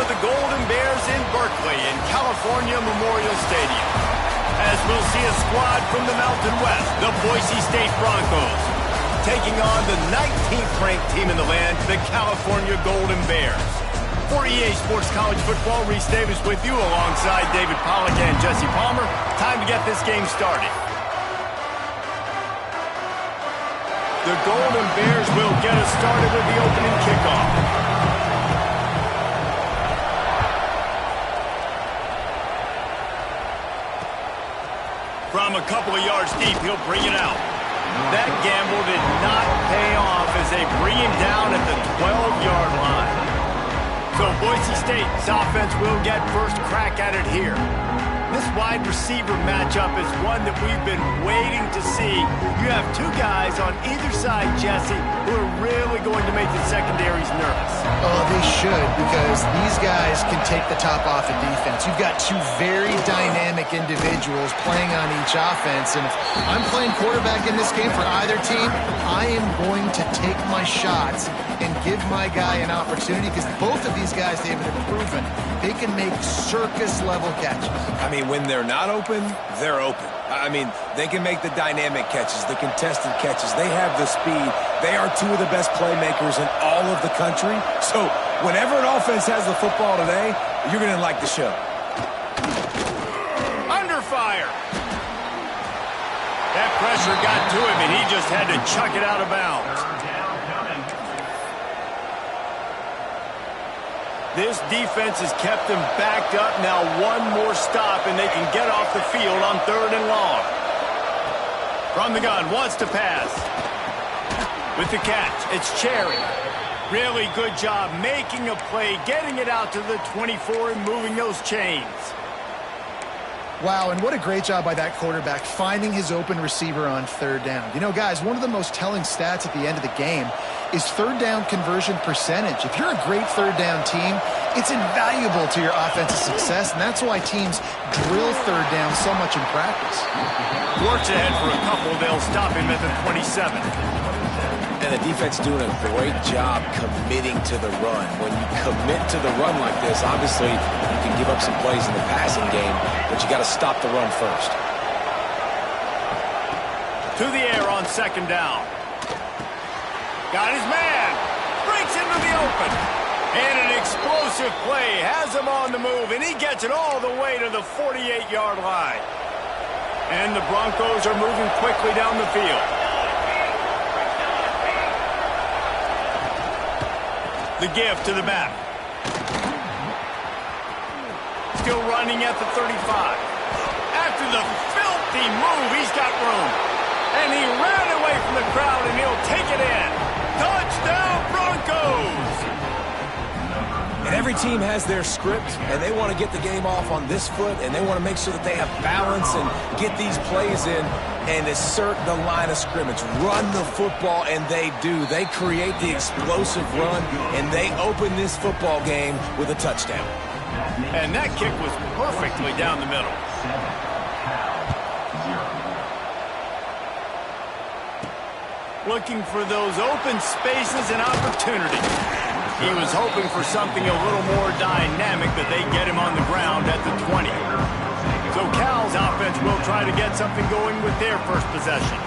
of the Golden Bears in Berkeley in California Memorial Stadium. As we'll see a squad from the Mountain West, the Boise State Broncos, taking on the 19th ranked team in the land, the California Golden Bears. For EA Sports College Football, Reese Davis with you alongside David Pollack and Jesse Palmer. Time to get this game started. The Golden Bears will get us started with the opening kickoff. From a couple of yards deep, he'll bring it out. That gamble did not pay off as they bring him down at the 12-yard line. So Boise State's offense will get first crack at it here. This wide receiver matchup is one that we've been waiting to see. You have two guys on either side, Jesse, who are really going to make the secondaries nervous. Oh, they should, because these guys can take the top off of defense. You've got two very dynamic individuals playing on each offense, and if I'm playing quarterback in this game for either team, I am going to take my shots and give my guy an opportunity, because both of these guys, David, have proven they can make circus-level catches. I mean, when they're not open, they're open. I mean, they can make the dynamic catches, the contested catches. They have the speed. They are two of the best playmakers in all of the country. So whenever an offense has the football today, you're going to like the show. Under fire. That pressure got to him, and he just had to chuck it out of bounds. This defense has kept them backed up. Now one more stop, and they can get off the field on 3rd and long. From the gun, wants to pass. With the catch, it's Cherry. Really good job making a play, getting it out to the 24 and moving those chains. Wow, and what a great job by that quarterback finding his open receiver on 3rd down. You know, guys, one of the most telling stats at the end of the game is 3rd down conversion percentage. If you're a great 3rd down team, it's invaluable to your offensive success, and that's why teams drill 3rd down so much in practice. Works ahead for a couple. They'll stop him at the 27. And the defense doing a great job committing to the run. When you commit to the run like this, obviously you can give up some plays in the passing game, but you got to stop the run first. To the air on 2nd down. Got his man. Breaks into the open. And an explosive play has him on the move, and he gets it all the way to the 48-yard line. And the Broncos are moving quickly down the field. The give to the back. Still running at the 35. After the filthy move, he's got room. And he ran away from the crowd, and he'll take it in. Touchdown, Broncos! And every team has their script, and they want to get the game off on this foot, and they want to make sure that they have balance and get these plays in and assert the line of scrimmage. Run the football, and they do. They create the explosive run, and they open this football game with a touchdown. And that kick was perfectly down the middle. Looking for those open spaces and opportunities. He was hoping for something a little more dynamic, but they get him on the ground at the 20. So Cal's offense will try to get something going with their first possession.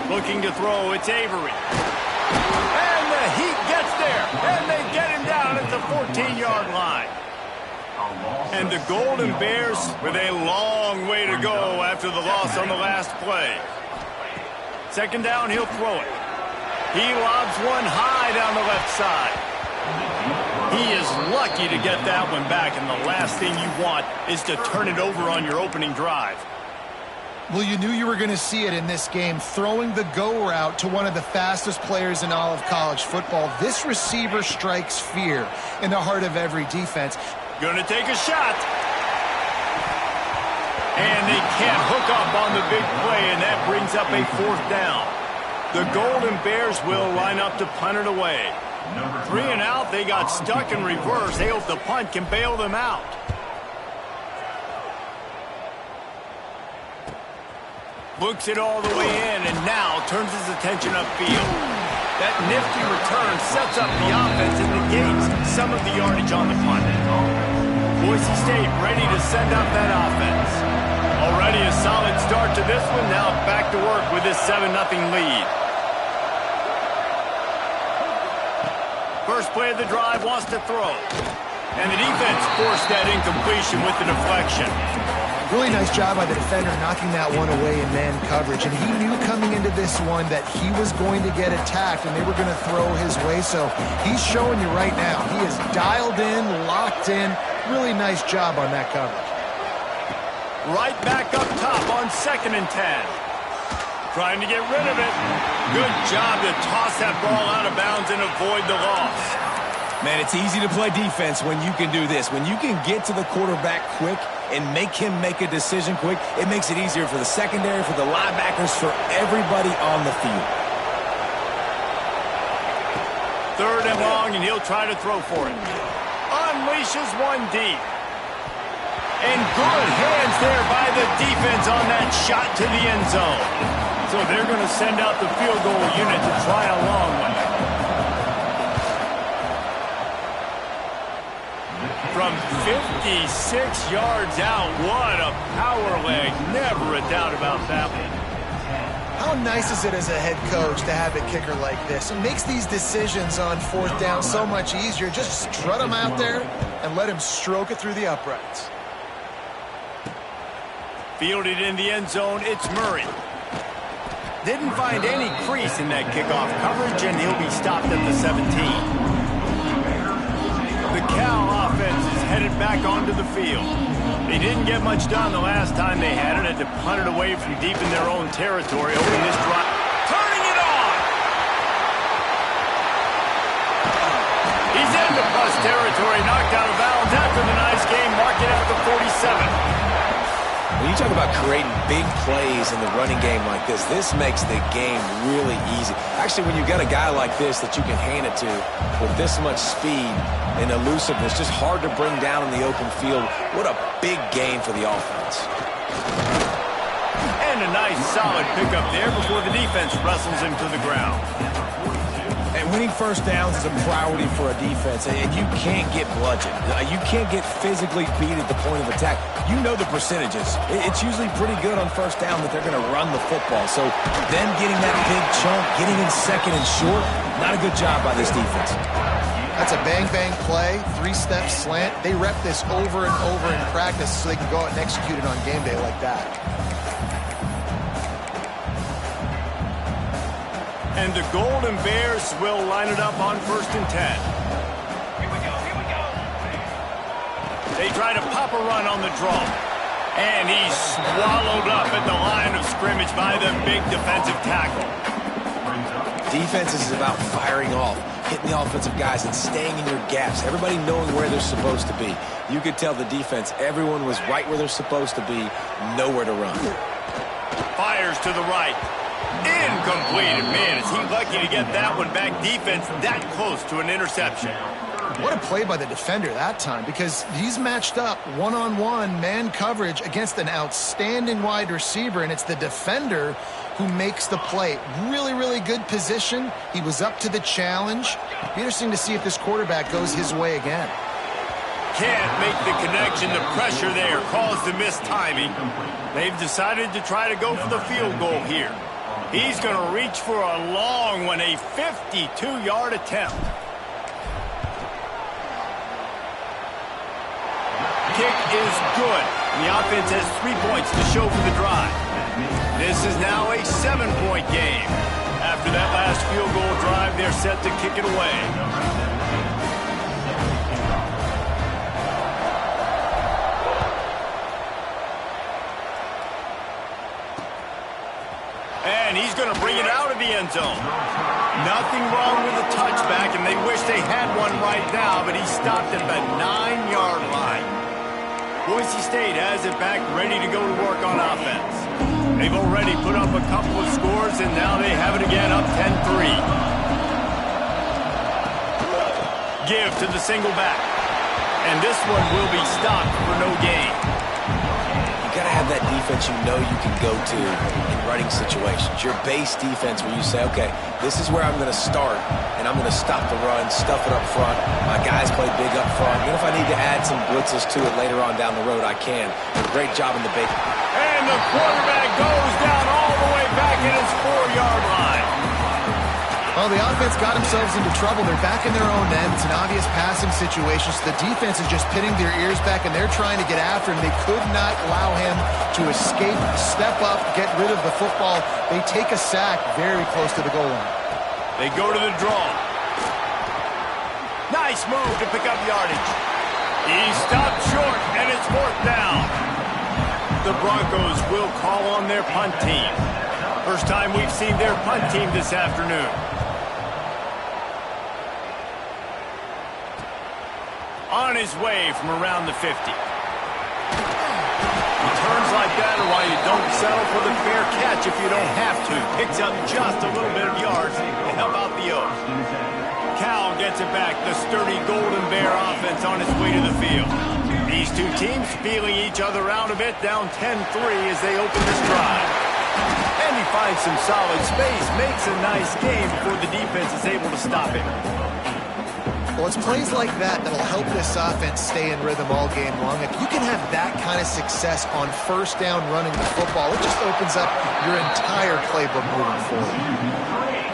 Looking to throw, it's Avery. And the Heat gets there, and they get him down at the 14-yard line. And the Golden Bears with a long way to go after the loss on the last play. 2nd down, he'll throw it. He lobs one high down the left side. He is lucky to get that one back, and the last thing you want is to turn it over on your opening drive. Well, you knew you were going to see it in this game, throwing the go route to one of the fastest players in all of college football. This receiver strikes fear in the heart of every defense. Gonna take a shot. And they can't hook up on the big play, and that brings up a 4th down. The Golden Bears will line up to punt it away. 3 and out, they got stuck in reverse. They hope the punt can bail them out. Looks it all the way in, and now turns his attention upfield. That nifty return sets up the offense and negates some of the yardage on the punt. Boise State ready to send up that offense. Already a solid start to this one. Now back to work with this 7-0 lead. First play of the drive, wants to throw. And the defense forced that incompletion with the deflection. Really nice job by the defender knocking that one away in man coverage. And he knew coming into this one that he was going to get attacked and they were going to throw his way. So he's showing you right now. He is dialed in, locked in. Really nice job on that coverage. Right back up top on 2nd and 10. Trying to get rid of it. Good job to toss that ball out of bounds and avoid the loss. Man, it's easy to play defense when you can do this. When you can get to the quarterback quick and make him make a decision quick, it makes it easier for the secondary, for the linebackers, for everybody on the field. 3rd and long, and he'll try to throw for it. Unleashes one deep. And good hands there by the defense on that shot to the end zone. So they're going to send out the field goal unit to try a long one. From 56 yards out, what a power leg. Never a doubt about that one. How nice is it as a head coach to have a kicker like this? It makes these decisions on 4th down so much easier. Just strut him out there and let him stroke it through the uprights. Fielded in the end zone, it's Murray. Didn't find any crease in that kickoff coverage, and he'll be stopped at the 17. The Cal offense is headed back onto the field. They didn't get much done the last time they had it to punt it away from deep in their own territory, hoping this drive. Turning it on! He's into plus territory, knocked out of bounds after the nice game, marked it at the 47. When you talk about creating big plays in the running game like this makes the game really easy. Actually, when you got a guy like this that you can hand it to with this much speed and elusiveness, just hard to bring down in the open field. What a big game for the offense. And a nice solid pickup there before the defense wrestles him to the ground. And winning first downs is a priority for a defense, and you can't get bludgeoned. You can't get physically beat at the point of attack. You know the percentages. It's usually pretty good on first down that they're going to run the football. So them getting that big chunk, getting in 2nd and short, not a good job by this defense. That's a bang-bang play, 3-step slant. They rep this over and over in practice so they can go out and execute it on game day like that. And the Golden Bears will line it up on 1st and 10. Here we go. They try to pop a run on the draw. And he's swallowed up at the line of scrimmage by the big defensive tackle. Defense is about firing off, hitting the offensive guys and staying in your gaps. Everybody knowing where they're supposed to be. You could tell the defense, everyone was right where they're supposed to be, nowhere to run. Fires to the right. Incomplete. Man, is he lucky to get that one back. Defense that close to an interception. What a play by the defender that time, because he's matched up one-on-one man coverage against an outstanding wide receiver, and it's the defender who makes the play. Really, really good position. He was up to the challenge. Be interesting to see if this quarterback goes his way again. Can't make the connection. The pressure there caused the missed timing. They've decided to try to go for the field goal here. He's going to reach for a long one, a 52-yard attempt. Kick is good. The offense has 3 points to show for the drive. This is now a 7-point game. After that last field goal drive, they're set to kick it away. And he's going to bring it out of the end zone. Nothing wrong with the touchback, and they wish they had one right now, but he stopped at the 9-yard line. Boise State has it back, ready to go to work on offense. They've already put up a couple of scores, and now they have it again, up 10-3. give to the single back. And this one will be stopped for no gain. You got to have that defense you know you can go to in running situations. Your base defense where you say, okay, this is where I'm going to start, and I'm going to stop the run, stuff it up front. My guys play big up front. Then if I need to add some blitzes to it later on down the road, I can. Great job in the base. And the quarterback goes down all the way back at his 4-yard line. Well, the offense got themselves into trouble. They're back in their own end. It's an obvious passing situation. So the defense is just pinning their ears back, and they're trying to get after him. They could not allow him to escape, step up, get rid of the football. They take a sack very close to the goal line. They go to the draw. Nice move to pick up yardage. He stopped short, and it's 4th down. The Broncos will call on their punt team. First time we've seen their punt team this afternoon. On his way from around the 50. Returns like that are why you don't settle for the fair catch if you don't have to. Picks up just a little bit of yards to help out the Oaks. Cal gets it back. The sturdy Golden Bear offense on its way to the field. These two teams feeling each other out a bit, down 10-3 as they open this drive. And he finds some solid space, makes a nice game before the defense is able to stop him. Well, it's plays like that that'll help this offense stay in rhythm all game long. If you can have that kind of success on first down running the football, it just opens up your entire playbook moving forward.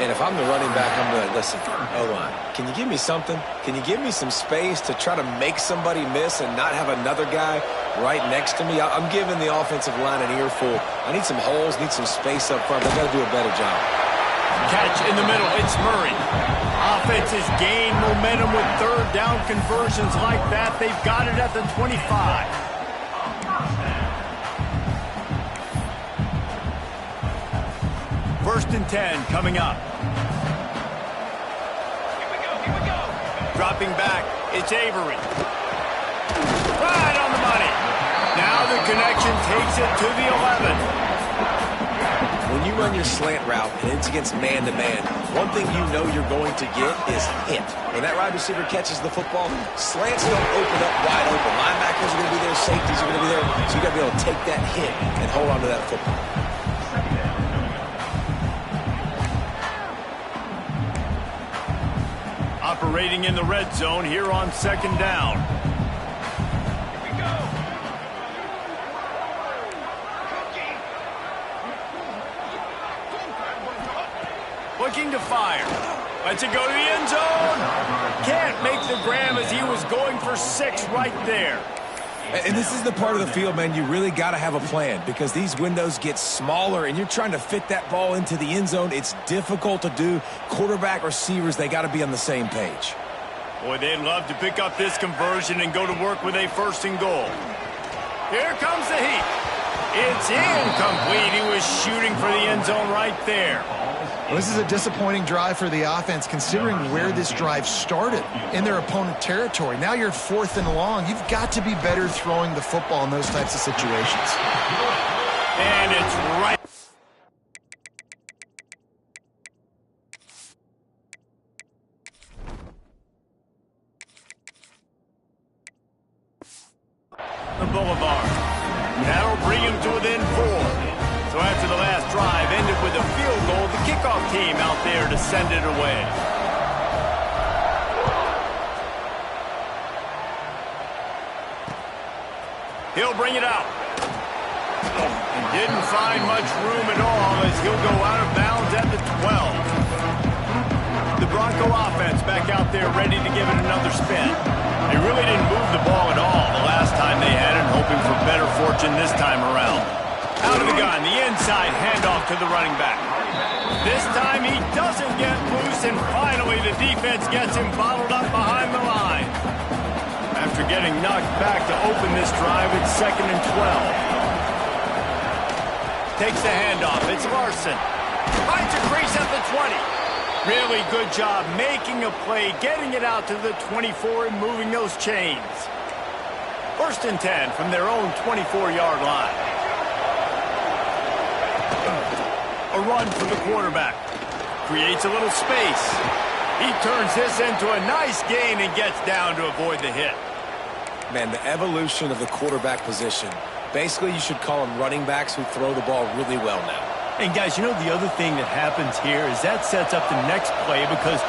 And if I'm the running back, I'm going to listen, O-line, can you give me something? Can you give me some space to try to make somebody miss and not have another guy right next to me? I'm giving the offensive line an earful. I need some holes, need some space up front. They've got to do a better job. Catch in the middle. It's Murray. Offense has gained momentum with 3rd down conversions like that. They've got it at the 25. First and 10 coming up. Here we go. Dropping back. It's Avery. Right on the money. Now the connection takes it to the 11. When you run your slant route and it's against man-to-man, one thing you know you're going to get is hit. When that wide receiver catches the football, slants don't open up wide open. Linebackers are going to be there, safeties are going to be there, so you got to be able to take that hit and hold on to that football. Operating in the red zone here on 2nd down. Looking to fire. Lets it go to the end zone. Can't make the grab as he was going for 6 right there. And this is the part of the field, man, you really got to have a plan because these windows get smaller and you're trying to fit that ball into the end zone. It's difficult to do. Quarterback, receivers, they got to be on the same page. Boy, they'd love to pick up this conversion and go to work with a 1st and goal. Here comes the heat. It's incomplete. He was shooting for the end zone right there. Well, this is a disappointing drive for the offense considering where this drive started in their opponent territory. Now you're 4th and long. You've got to be better throwing the football in those types of situations. And it's right. The Boulevard. That'll bring him to within 4. So after the last drive ended with a field goal, the kickoff team out there to send it away. He'll bring it out. And didn't find much room at all as he'll go out of bounds at the 12. The Bronco offense back out there ready to give it another spin. They really didn't move the ball at all the last time they had it, hoping for better fortune this time around. Out of the gun, the inside handoff to the running back. This time he doesn't get loose, and finally the defense gets him bottled up behind the line. After getting knocked back to open this drive, it's 2nd and 12. Takes the handoff. It's Larson. Finds a crease at the 20. Really good job making a play, getting it out to the 24 and moving those chains. 1st and 10 from their own 24-yard line. A run for the quarterback. Creates a little space. He turns this into a nice gain and gets down to avoid the hit. Man, the evolution of the quarterback position. Basically, you should call them running backs who throw the ball really well now. And guys, you know the other thing that happens here is that sets up the next play because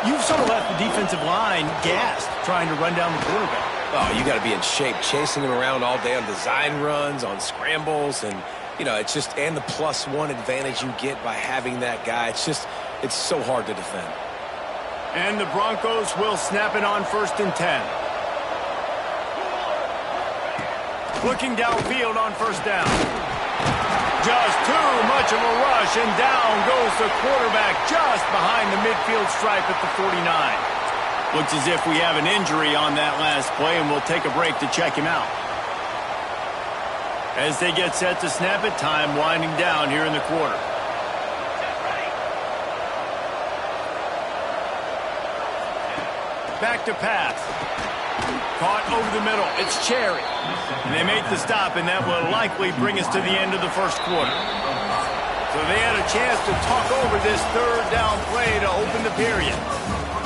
you've sort of left the defensive line gassed trying to run down the quarterback. Oh, you got to be in shape, chasing him around all day on design runs, on scrambles, and, you know, it's just, and the +1 advantage you get by having that guy. It's so hard to defend. And the Broncos will snap it on 1st and 10. Looking downfield on 1st down. Just too much of a rush, and down goes the quarterback just behind the midfield stripe at the 49. Looks as if we have an injury on that last play, and we'll take a break to check him out. As they get set to snap it, time winding down here in the quarter. Back to pass. Caught over the middle. It's Cherry. And they make the stop, and that will likely bring us to the end of the first quarter. So they had a chance to talk over this 3rd down play to open the period.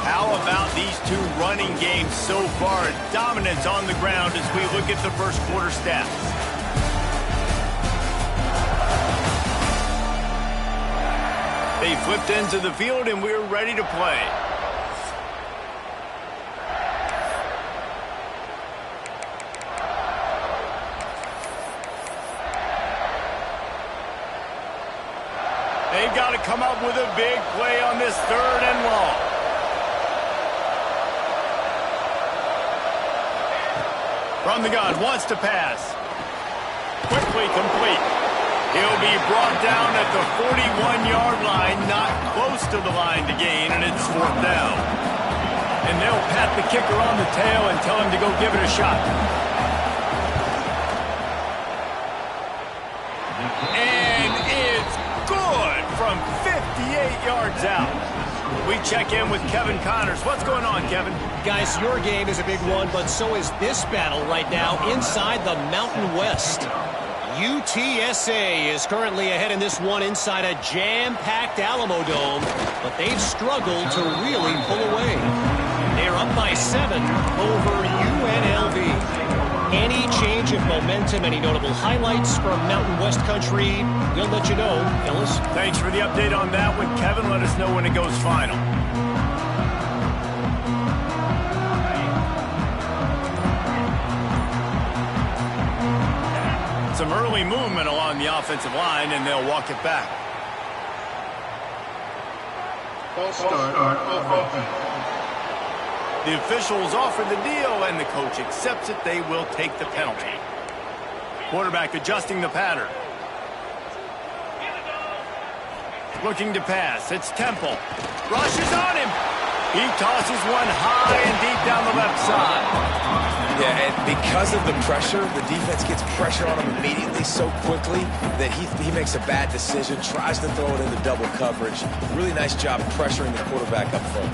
How about these two running games so far? Dominance on the ground as we look at the first quarter stats. They flipped into the field, and we're ready to play. They've got to come up with a big play on this 3rd and long. From the gun, wants to pass. Quickly complete. He'll be brought down at the 41-yard line, not close to the line to gain, and it's 4th down. And they'll pat the kicker on the tail and tell him to go give it a shot. And it's good from 58 yards out. We check in with Kevin Connors. What's going on, Kevin? Guys, your game is a big one, but so is this battle right now inside the Mountain West. UTSA is currently ahead in this one inside a jam-packed Alamo Dome, but they've struggled to really pull away. They're up by 7 over UNLV. Any change of momentum, any notable highlights from Mountain West country, we'll let you know, fellas. Thanks for the update on that one, Kevin. Let us know when it goes final. Some early movement along the offensive line, and they'll walk it back. False start on offense. The officials offer the deal, and the coach accepts it. They will take the penalty. Quarterback adjusting the pattern. Looking to pass. It's Temple. Rushes on him. He tosses one high and deep down the left side. Yeah, and because of the pressure, the defense gets pressure on him immediately so quickly that he makes a bad decision, tries to throw it into double coverage. Really nice job pressuring the quarterback up front.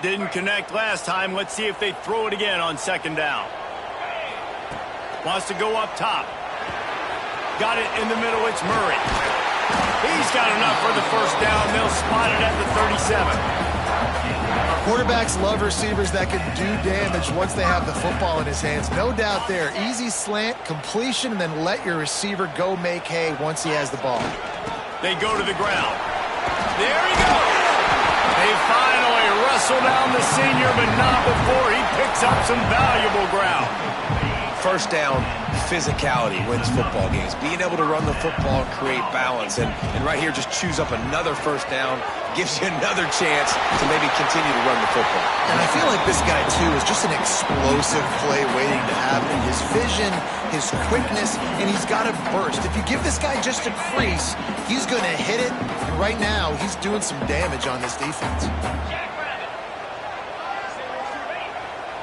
Didn't connect last time. Let's see if they throw it again on 2nd down. Wants to go up top. Got it in the middle. It's Murray. He's got enough for the 1st down. They'll spot it at the 37. Quarterbacks love receivers that can do damage once they have the football in his hands. No doubt there. Easy slant, completion, and then let your receiver go make hay once he has the ball. They go to the ground. There he goes. They finally wrestle down the senior, but not before he picks up some valuable ground. 1st down, physicality wins football games. Being able to run the football and create balance. And right here, just choose up another 1st down, gives you another chance to maybe continue to run the football. And I feel like this guy, too, is just an explosive play waiting to happen. His vision, his quickness, and he's got a burst. If you give this guy just a crease, he's going to hit it. And right now, he's doing some damage on this defense.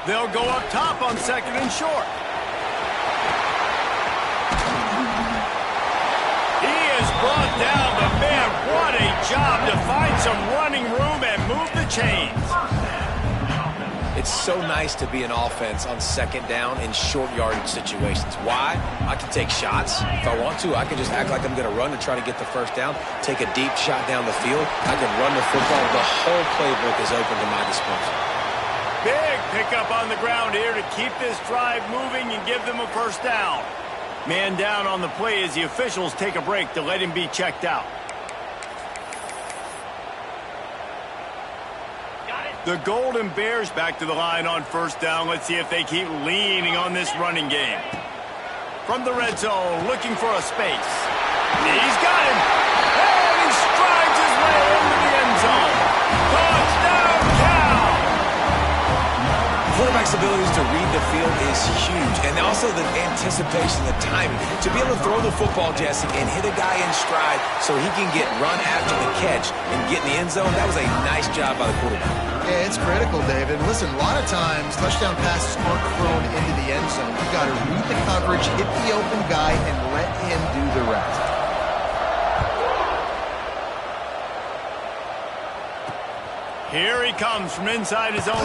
They'll go up top on 2nd and short. Brought down, but man, what a job to find some running room and move the chains. It's so nice to be an offense on second down in short yardage situations. Why? I can take shots. If I want to, I can just act like I'm going to run to try to get the first down, take a deep shot down the field. I can run the football. The whole playbook is open to my disposal. Big pickup on the ground here to keep this drive moving and give them a first down. Man down on the play as the officials take a break to let him be checked out. The Golden Bears back to the line on first down. Let's see if they keep leaning on this running game. From the red zone, looking for a space. He's got him. And he strides his way into the end zone. Touchdown, Cal! Quarterback's abilities to read the field is huge, and also the anticipation, the timing. To be able to throw the football, Jesse, and hit a guy in stride so he can get run after the catch and get in the end zone, that was a nice job by the quarterback. Yeah, it's critical, David. Listen, a lot of times touchdown passes aren't thrown into the end zone. You've got to read the coverage, hit the open guy, and let him do the rest. Here he comes from inside his own 5.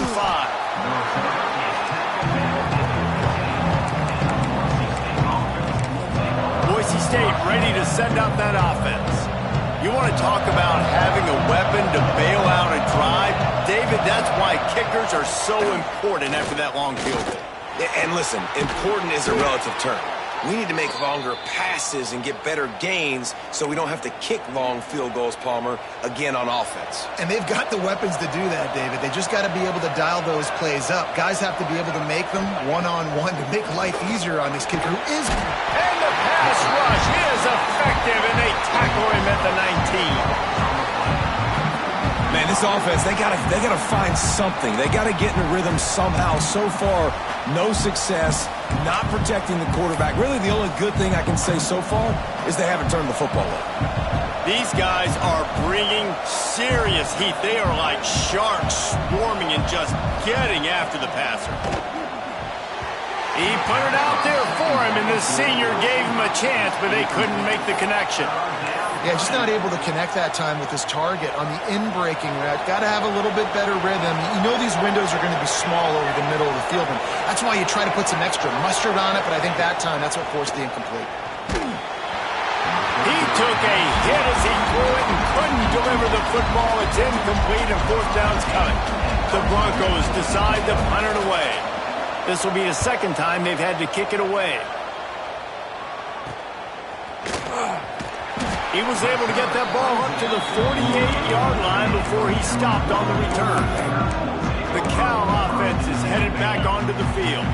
Boise State ready to send out that offense. You want to talk about having a weapon to bail out a drive? David, that's why kickers are so important after that long field goal. And listen, important is a relative term. We need to make longer passes and get better gains so we don't have to kick long field goals, Palmer, again on offense. And they've got the weapons to do that, David. They just got to be able to dial those plays up. Guys have to be able to make them one-on-one to make life easier on this kicker who is... And the pass rush is effective, and they tackle him at the 19. Man, this offense, they gotta find something. They gotta get in a rhythm somehow. So far, no success, not protecting the quarterback. Really, the only good thing I can say so far is they haven't turned the football over. These guys are bringing serious heat. They are like sharks swarming and just getting after the passer. He put it out there for him, and the senior gave him a chance, but they couldn't make the connection. Yeah, just not able to connect that time with his target on the in-breaking route. Got to have a little bit better rhythm. You know these windows are going to be small over the middle of the field, and that's why you try to put some extra mustard on it, but I think that time that's what forced the incomplete. He took a hit as he threw it and couldn't deliver the football. It's incomplete, and fourth down's coming. The Broncos decide to punt it away. This will be the second time they've had to kick it away. He was able to get that ball up to the 48-yard line before he stopped on the return. The Cal offense is headed back onto the field.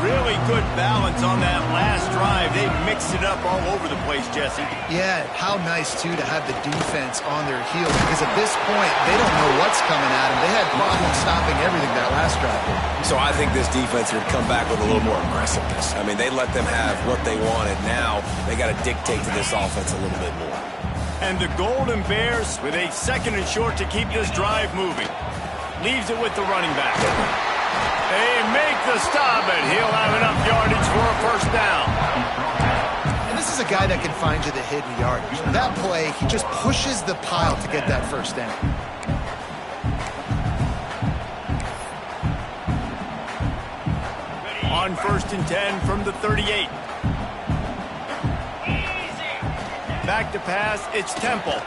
Really good balance on that last drive. They mixed it up all over the place, Jesse. Yeah, how nice, too, to have the defense on their heels, because at this point, they don't know what's coming at them. They had problems stopping everything that last drive. So I think this defense would come back with a little more aggressiveness. I mean, they let them have what they wanted. Now they got to dictate to this offense a little bit more. And the Golden Bears with a second and short to keep this drive moving. Leaves it with the running back. They make the stop, and he'll have enough yardage for a first down. And this is a guy that can find you the hidden yardage. That play, he just pushes the pile to get that first down. On 1st and 10 from the 38. Back to pass, it's Temple.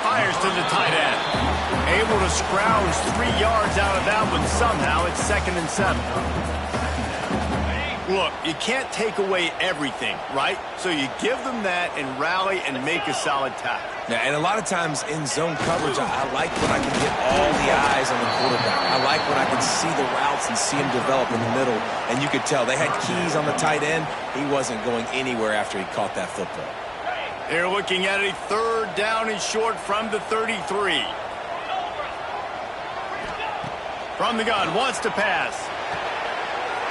Fires to the tight end. Able to scrounge 3 yards out of that one somehow. It's 2nd and 7. Look, you can't take away everything, right? So you give them that and rally and make a solid tackle. Yeah, and a lot of times in zone coverage, I like when I can get all the eyes on the quarterback. I like when I can see the routes and see him develop in the middle. And you could tell they had keys on the tight end. He wasn't going anywhere after he caught that football. They're looking at a 3rd down and short from the 33. From the gun, wants to pass.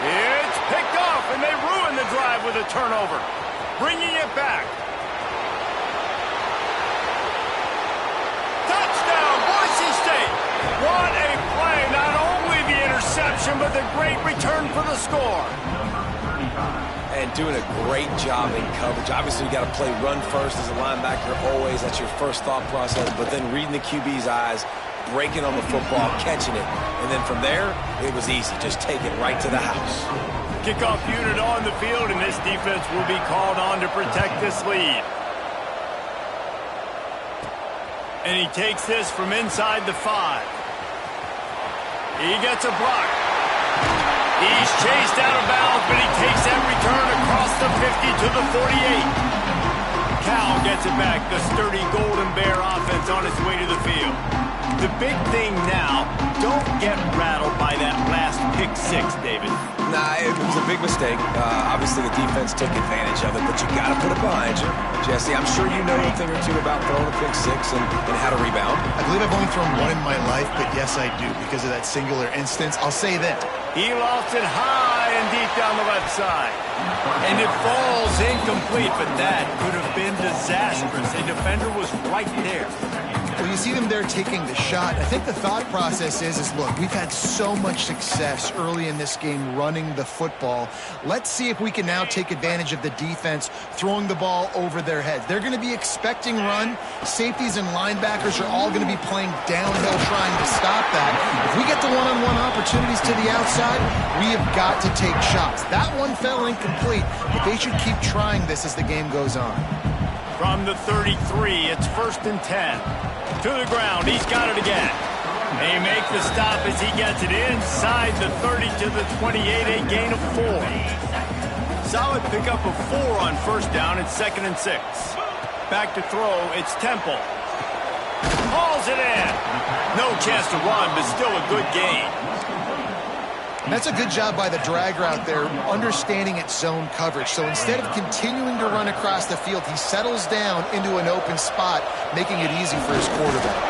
It's picked off, and they ruin the drive with a turnover. Bringing it back. Touchdown, Boise State. What a play. Not only the interception, but the great return for the score. And doing a great job in coverage. Obviously, you got to play run first as a linebacker always. That's your first thought process. But then reading the QB's eyes breaking on the football, catching it. And then from there, it was easy. Just take it right to the house. Kickoff unit on the field, and this defense will be called on to protect this lead. And he takes this from inside the 5. He gets a block. He's chased out of bounds, but he takes that return across the 50 to the 48. Cal gets it back. The sturdy Golden Bear offense on its way to the field. The big thing now, don't get rattled by that last pick 6, David. Nah, it was a big mistake. Obviously, the defense took advantage of it, but you got to put it behind you. Jesse, I'm sure you know a thing or two about throwing a pick 6 and how to rebound. I believe I've only thrown one in my life, but yes, I do, because of that singular instance. I'll say that. He lost it high and deep down the left side. And it falls incomplete, but that could have been disastrous. The defender was right there. Well, you see them there taking the shot. I think the thought process is look, we've had so much success early in this game running the football. Let's see if we can now take advantage of the defense throwing the ball over their heads. They're going to be expecting run. Safeties and linebackers are all going to be playing downhill trying to stop that. If we get the one-on-one opportunities to the outside, we have got to take shots. That one fell incomplete, but they should keep trying this as the game goes on. From the 33, it's 1st and 10. To the ground, he's got it again. They make the stop as he gets it inside the 30 to the 28, a gain of 4. Solid pickup of 4 on 1st down and 2nd and 6. Back to throw, it's Temple. Hauls it in. No chance to run, but still a good gain. That's a good job by the drag route there, understanding its zone coverage. So instead of continuing to run across the field, he settles down into an open spot, making it easy for his quarterback.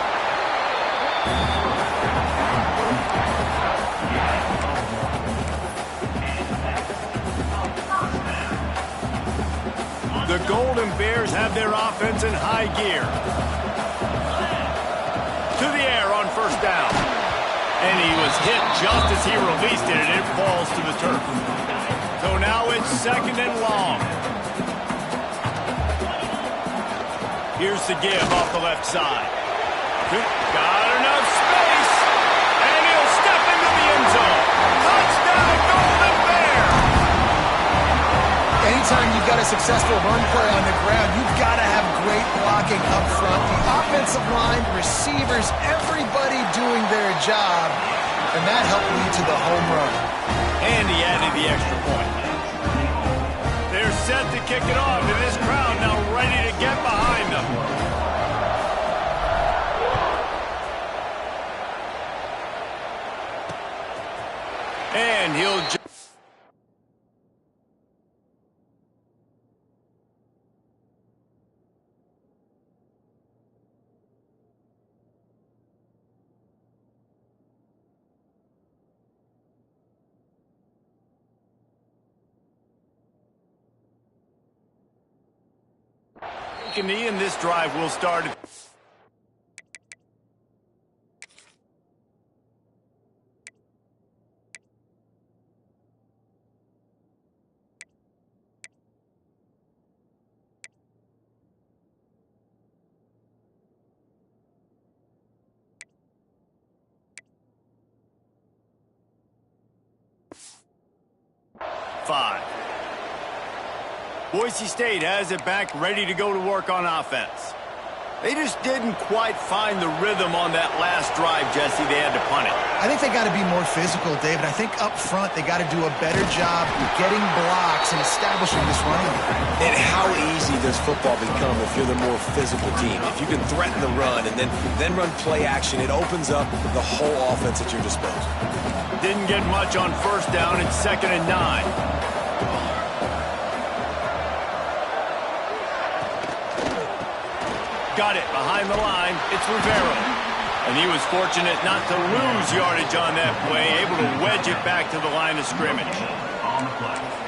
The Golden Bears have their offense in high gear. To the air on 1st down. And he was hit just as he released it, and it falls to the turf. So now it's 2nd and long. Here's the give off the left side. Got enough space, and he'll step into the end zone. Touchdown, Golden Bear! Anytime you've got a successful run play on the ground, you've got to have great blocking up front. The offensive line, receivers, everybody doing their job, and that helped lead to the home run. And he added the extra point. They're set to kick it off, and this crowd now ready to get behind them. And he'll just... knee, and this drive will start. Boise State has it back, ready to go to work on offense. They just didn't quite find the rhythm on that last drive, Jesse. They had to punt it. I think they got to be more physical, David. I think up front they got to do a better job getting blocks and establishing this running game. And how easy does football become if you're the more physical team? If you can threaten the run and then run play action, it opens up the whole offense at your disposal. Didn't get much on 1st down. It's 2nd and 9. Got it behind the line. It's Rivera. And he was fortunate not to lose yardage on that play, able to wedge it back to the line of scrimmage.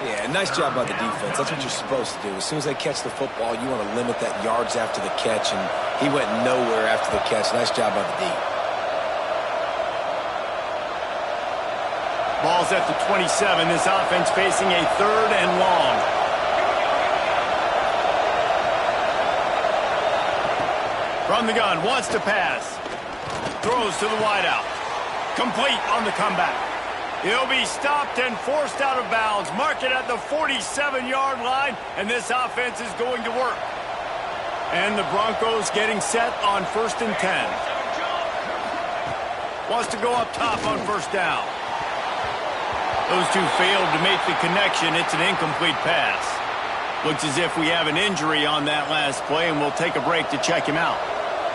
Yeah, nice job by the defense. That's what you're supposed to do. As soon as they catch the football, you want to limit that yards after the catch, and he went nowhere after the catch. Nice job by the D. Ball's at the 27. This offense facing a 3rd and long. From the gun, wants to pass. Throws to the wideout. Complete on the comeback. He'll be stopped and forced out of bounds. Mark it at the 47-yard line, and this offense is going to work. And the Broncos getting set on 1st and 10. Wants to go up top on 1st down. Those two failed to make the connection. It's an incomplete pass. Looks as if we have an injury on that last play, and we'll take a break to check him out.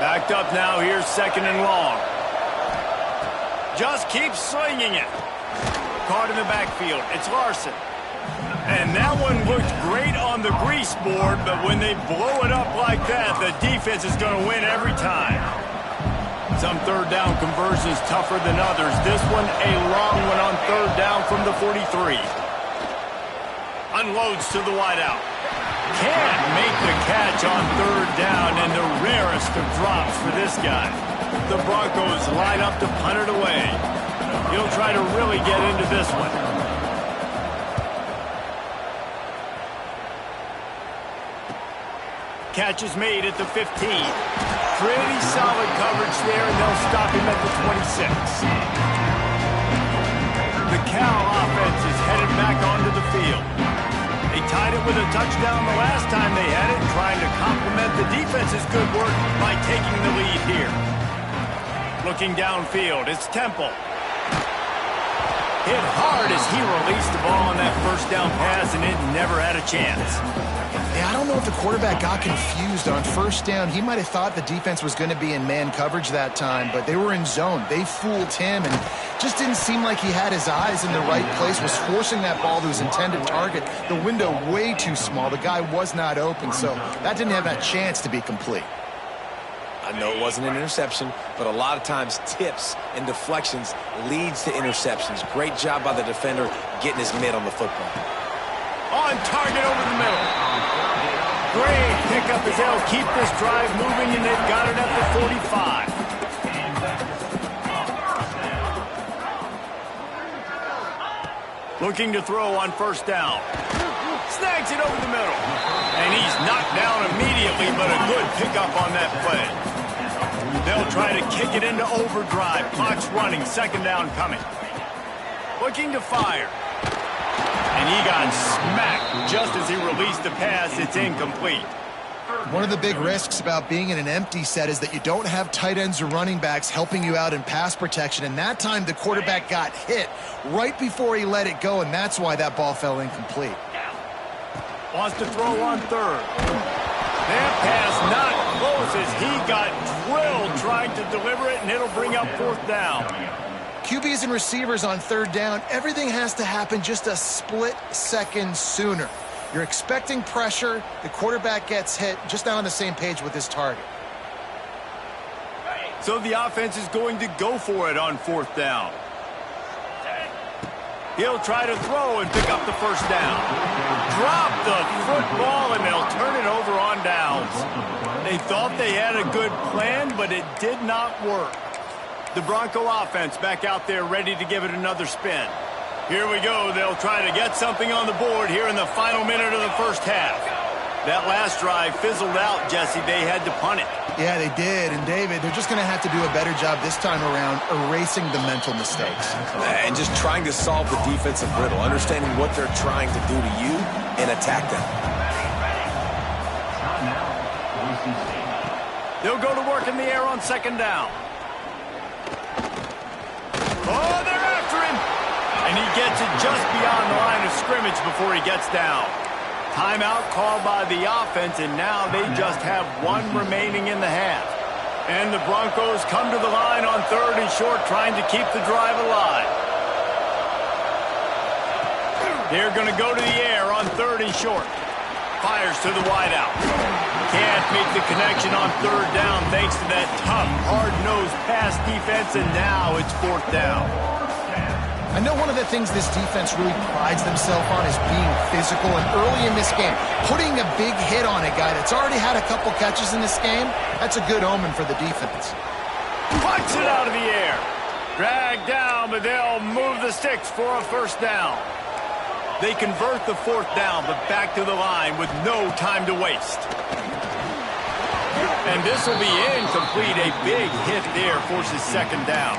Backed up now. Here's 2nd and long. Just keeps swinging it. Caught in the backfield. It's Larson. And that one looked great on the grease board, but when they blow it up like that, the defense is going to win every time. Some 3rd down conversions tougher than others. This one a long one on 3rd down from the 43. Unloads to the wideout. Can't make the catch on 3rd down, and the rarest of drops for this guy. The Broncos line up to punt it away. He'll try to really get into this one. Catch is made at the 15. Pretty solid coverage there, and they'll stop him at the 26. The Cal offense is headed back onto the field. They tied it with a touchdown the last time they had it, trying to complement the defense's good work by taking the lead here. Looking downfield, it's Temple. Hit hard as he released the ball on that 1st down pass, and it never had a chance. Yeah, I don't know if the quarterback got confused on 1st down. He might have thought the defense was going to be in man coverage that time, but they were in zone. They fooled him, and just didn't seem like he had his eyes in the right place, was forcing that ball to his intended target. The window way too small. The guy was not open, so that didn't have a chance to be complete. I know it wasn't an interception, but a lot of times tips and deflections leads to interceptions. Great job by the defender getting his mitt on the football. On target over the middle. Great pickup as they'll keep this drive moving, and they've got it at the 45. Looking to throw on 1st down. Snags it over the middle. And he's knocked down immediately, but a good pickup on that play. They'll try to kick it into overdrive. Clock's running. 2nd down coming. Looking to fire. And he got smacked just as he released the pass. It's incomplete. One of the big risks about being in an empty set is that you don't have tight ends or running backs helping you out in pass protection. And that time the quarterback got hit right before he let it go, and that's why that ball fell incomplete. Wants to throw on 3rd. That pass not close as he got drilled trying to deliver it, and it'll bring up 4th down. QBs and receivers on 3rd down, everything has to happen just a split second sooner. You're expecting pressure, the quarterback gets hit, just not on the same page with his target. So the offense is going to go for it on 4th down. He'll try to throw and pick up the 1st down. Drop the football, and they'll turn it over on downs. They thought they had a good plan, but it did not work. The Bronco offense back out there ready to give it another spin. Here we go. They'll try to get something on the board here in the final minute of the 1st half. That last drive fizzled out, Jesse. They had to punt it. Yeah, they did. And, David, they're just going to have to do a better job this time around erasing the mental mistakes. And just trying to solve the defensive riddle, understanding what they're trying to do to you and attack them. They'll go to work in the air on 2nd down. Oh, they're after him. And he gets it just beyond the line of scrimmage before he gets down. Timeout called by the offense, and now they just have one remaining in the half. And the Broncos come to the line on 3rd and short, trying to keep the drive alive. They're going to go to the air on 3rd and short. Fires to the wideout. Can't make the connection on 3rd down thanks to that tough, hard-nosed pass defense, and now it's 4th down. I know one of the things this defense really prides themselves on is being physical, and early in this game, putting a big hit on a guy that's already had a couple catches in this game, that's a good omen for the defense. Punts it out of the air. Dragged down, but they'll move the sticks for a 1st down. They convert the 4th down, but back to the line with no time to waste. And this will be incomplete. A big hit there forces second down.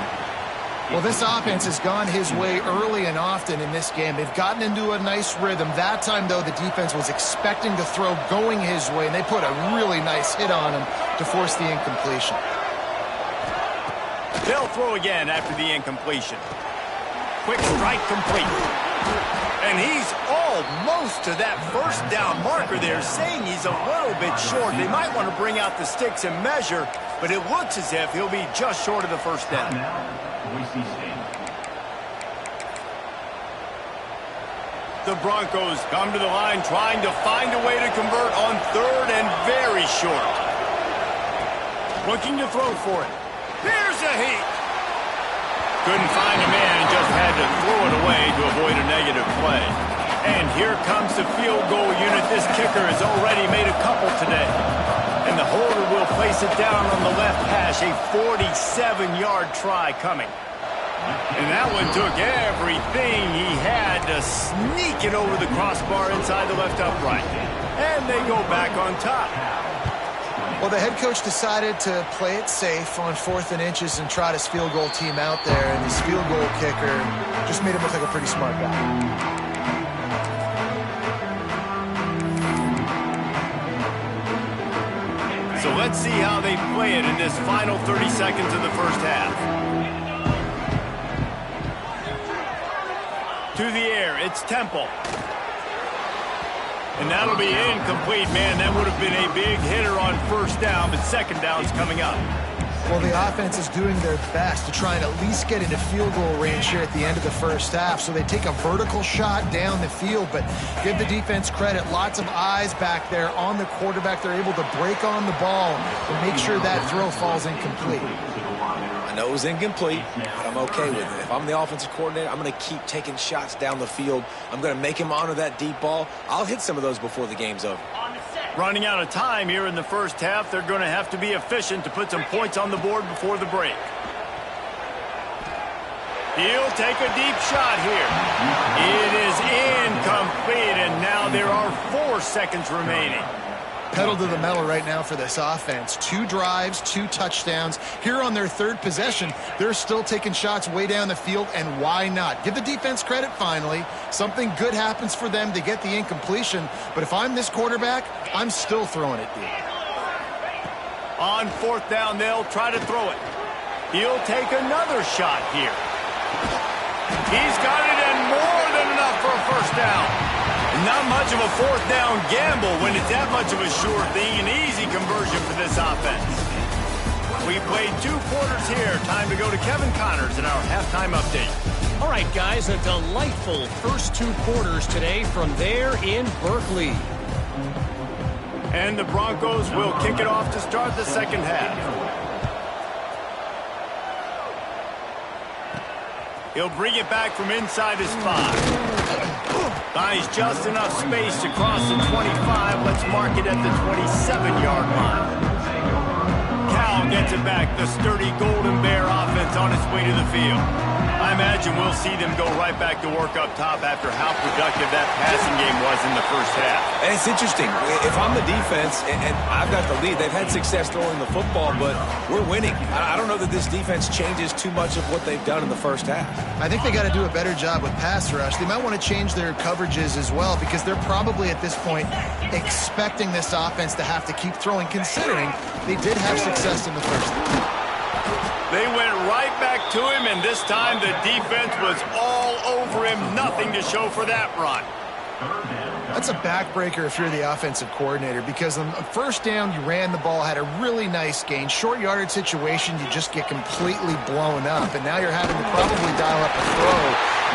Well, this offense has gone his way early and often in this game. They've gotten into a nice rhythm. That time, though, the defense was expecting to throw going his way, and they put a really nice hit on him to force the incompletion. They'll throw again after the incompletion. Quick strike complete. And he's almost to that first down marker there, saying he's a little bit short. They might want to bring out the sticks and measure, but it looks as if he'll be just short of the first down. Boise State. The Broncos come to the line trying to find a way to convert on third and very short. Looking to throw for it. Here's a heat. Couldn't find a man and just had to throw it away to avoid a negative play. And here comes the field goal unit. This kicker has already made a couple today. And the holder will place it down on the left hash. A 47-yard try coming. And that one took everything he had to sneak it over the crossbar inside the left upright. And they go back on top. Well, the head coach decided to play it safe on 4th and inches and trot his field goal team out there. And his field goal kicker just made him look like a pretty smart guy. So let's see how they play it in this final 30 seconds of the first half. To the air, it's Temple. And that'll be incomplete, man. That would have been a big hitter on first down, but second down's coming up. Well, the offense is doing their best to try and at least get into field goal range here at the end of the first half. So they take a vertical shot down the field, but give the defense credit. Lots of eyes back there on the quarterback. They're able to break on the ball and make sure that throw falls incomplete. I know it was incomplete, but I'm okay with it. If I'm the offensive coordinator, I'm going to keep taking shots down the field. I'm going to make him honor that deep ball. I'll hit some of those before the game's over. Running out of time here in the first half, they're going to have to be efficient to put some points on the board before the break. He'll take a deep shot here. It is incomplete, and now there are 4 seconds remaining. Pedal to the metal right now for this offense. 2 drives, 2 touchdowns. Here on their 3rd possession, they're still taking shots way down the field, and why not? Give the defense credit finally. Something good happens for them to get the incompletion, but if I'm this quarterback, I'm still throwing it deep. On 4th down, they'll try to throw it. He'll take another shot here. He's got it, and more than enough for a first down. Not much of a 4th down gamble when it's that much of a sure thing. An easy conversion for this offense. We played 2 quarters here. Time to go to Kevin Connors in our halftime update. All right, guys, a delightful first 2 quarters today from there in Berkeley. And the Broncos will kick it off to start the second half. He'll bring it back from inside his 5. Buys just enough space to cross the 25. Let's mark it at the 27-yard line. Cal gets it back. The sturdy Golden Bear offense on its way to the field. I imagine we'll see them go right back to work up top after how productive that passing game was in the first half. And it's interesting. If I'm the defense and I've got the lead, they've had success throwing the football, but we're winning. I don't know that this defense changes too much of what they've done in the first half. I think they got to do a better job with pass rush. They might want to change their coverages as well, because they're probably at this point expecting this offense to have to keep throwing, considering they did have success in the first half. They went right back to him, and this time the defense was all over him. Nothing to show for that run. That's a backbreaker if you're the offensive coordinator, because on first down, you ran the ball, had a really nice gain. Short yardage situation, you just get completely blown up, and now you're having to probably dial up a throw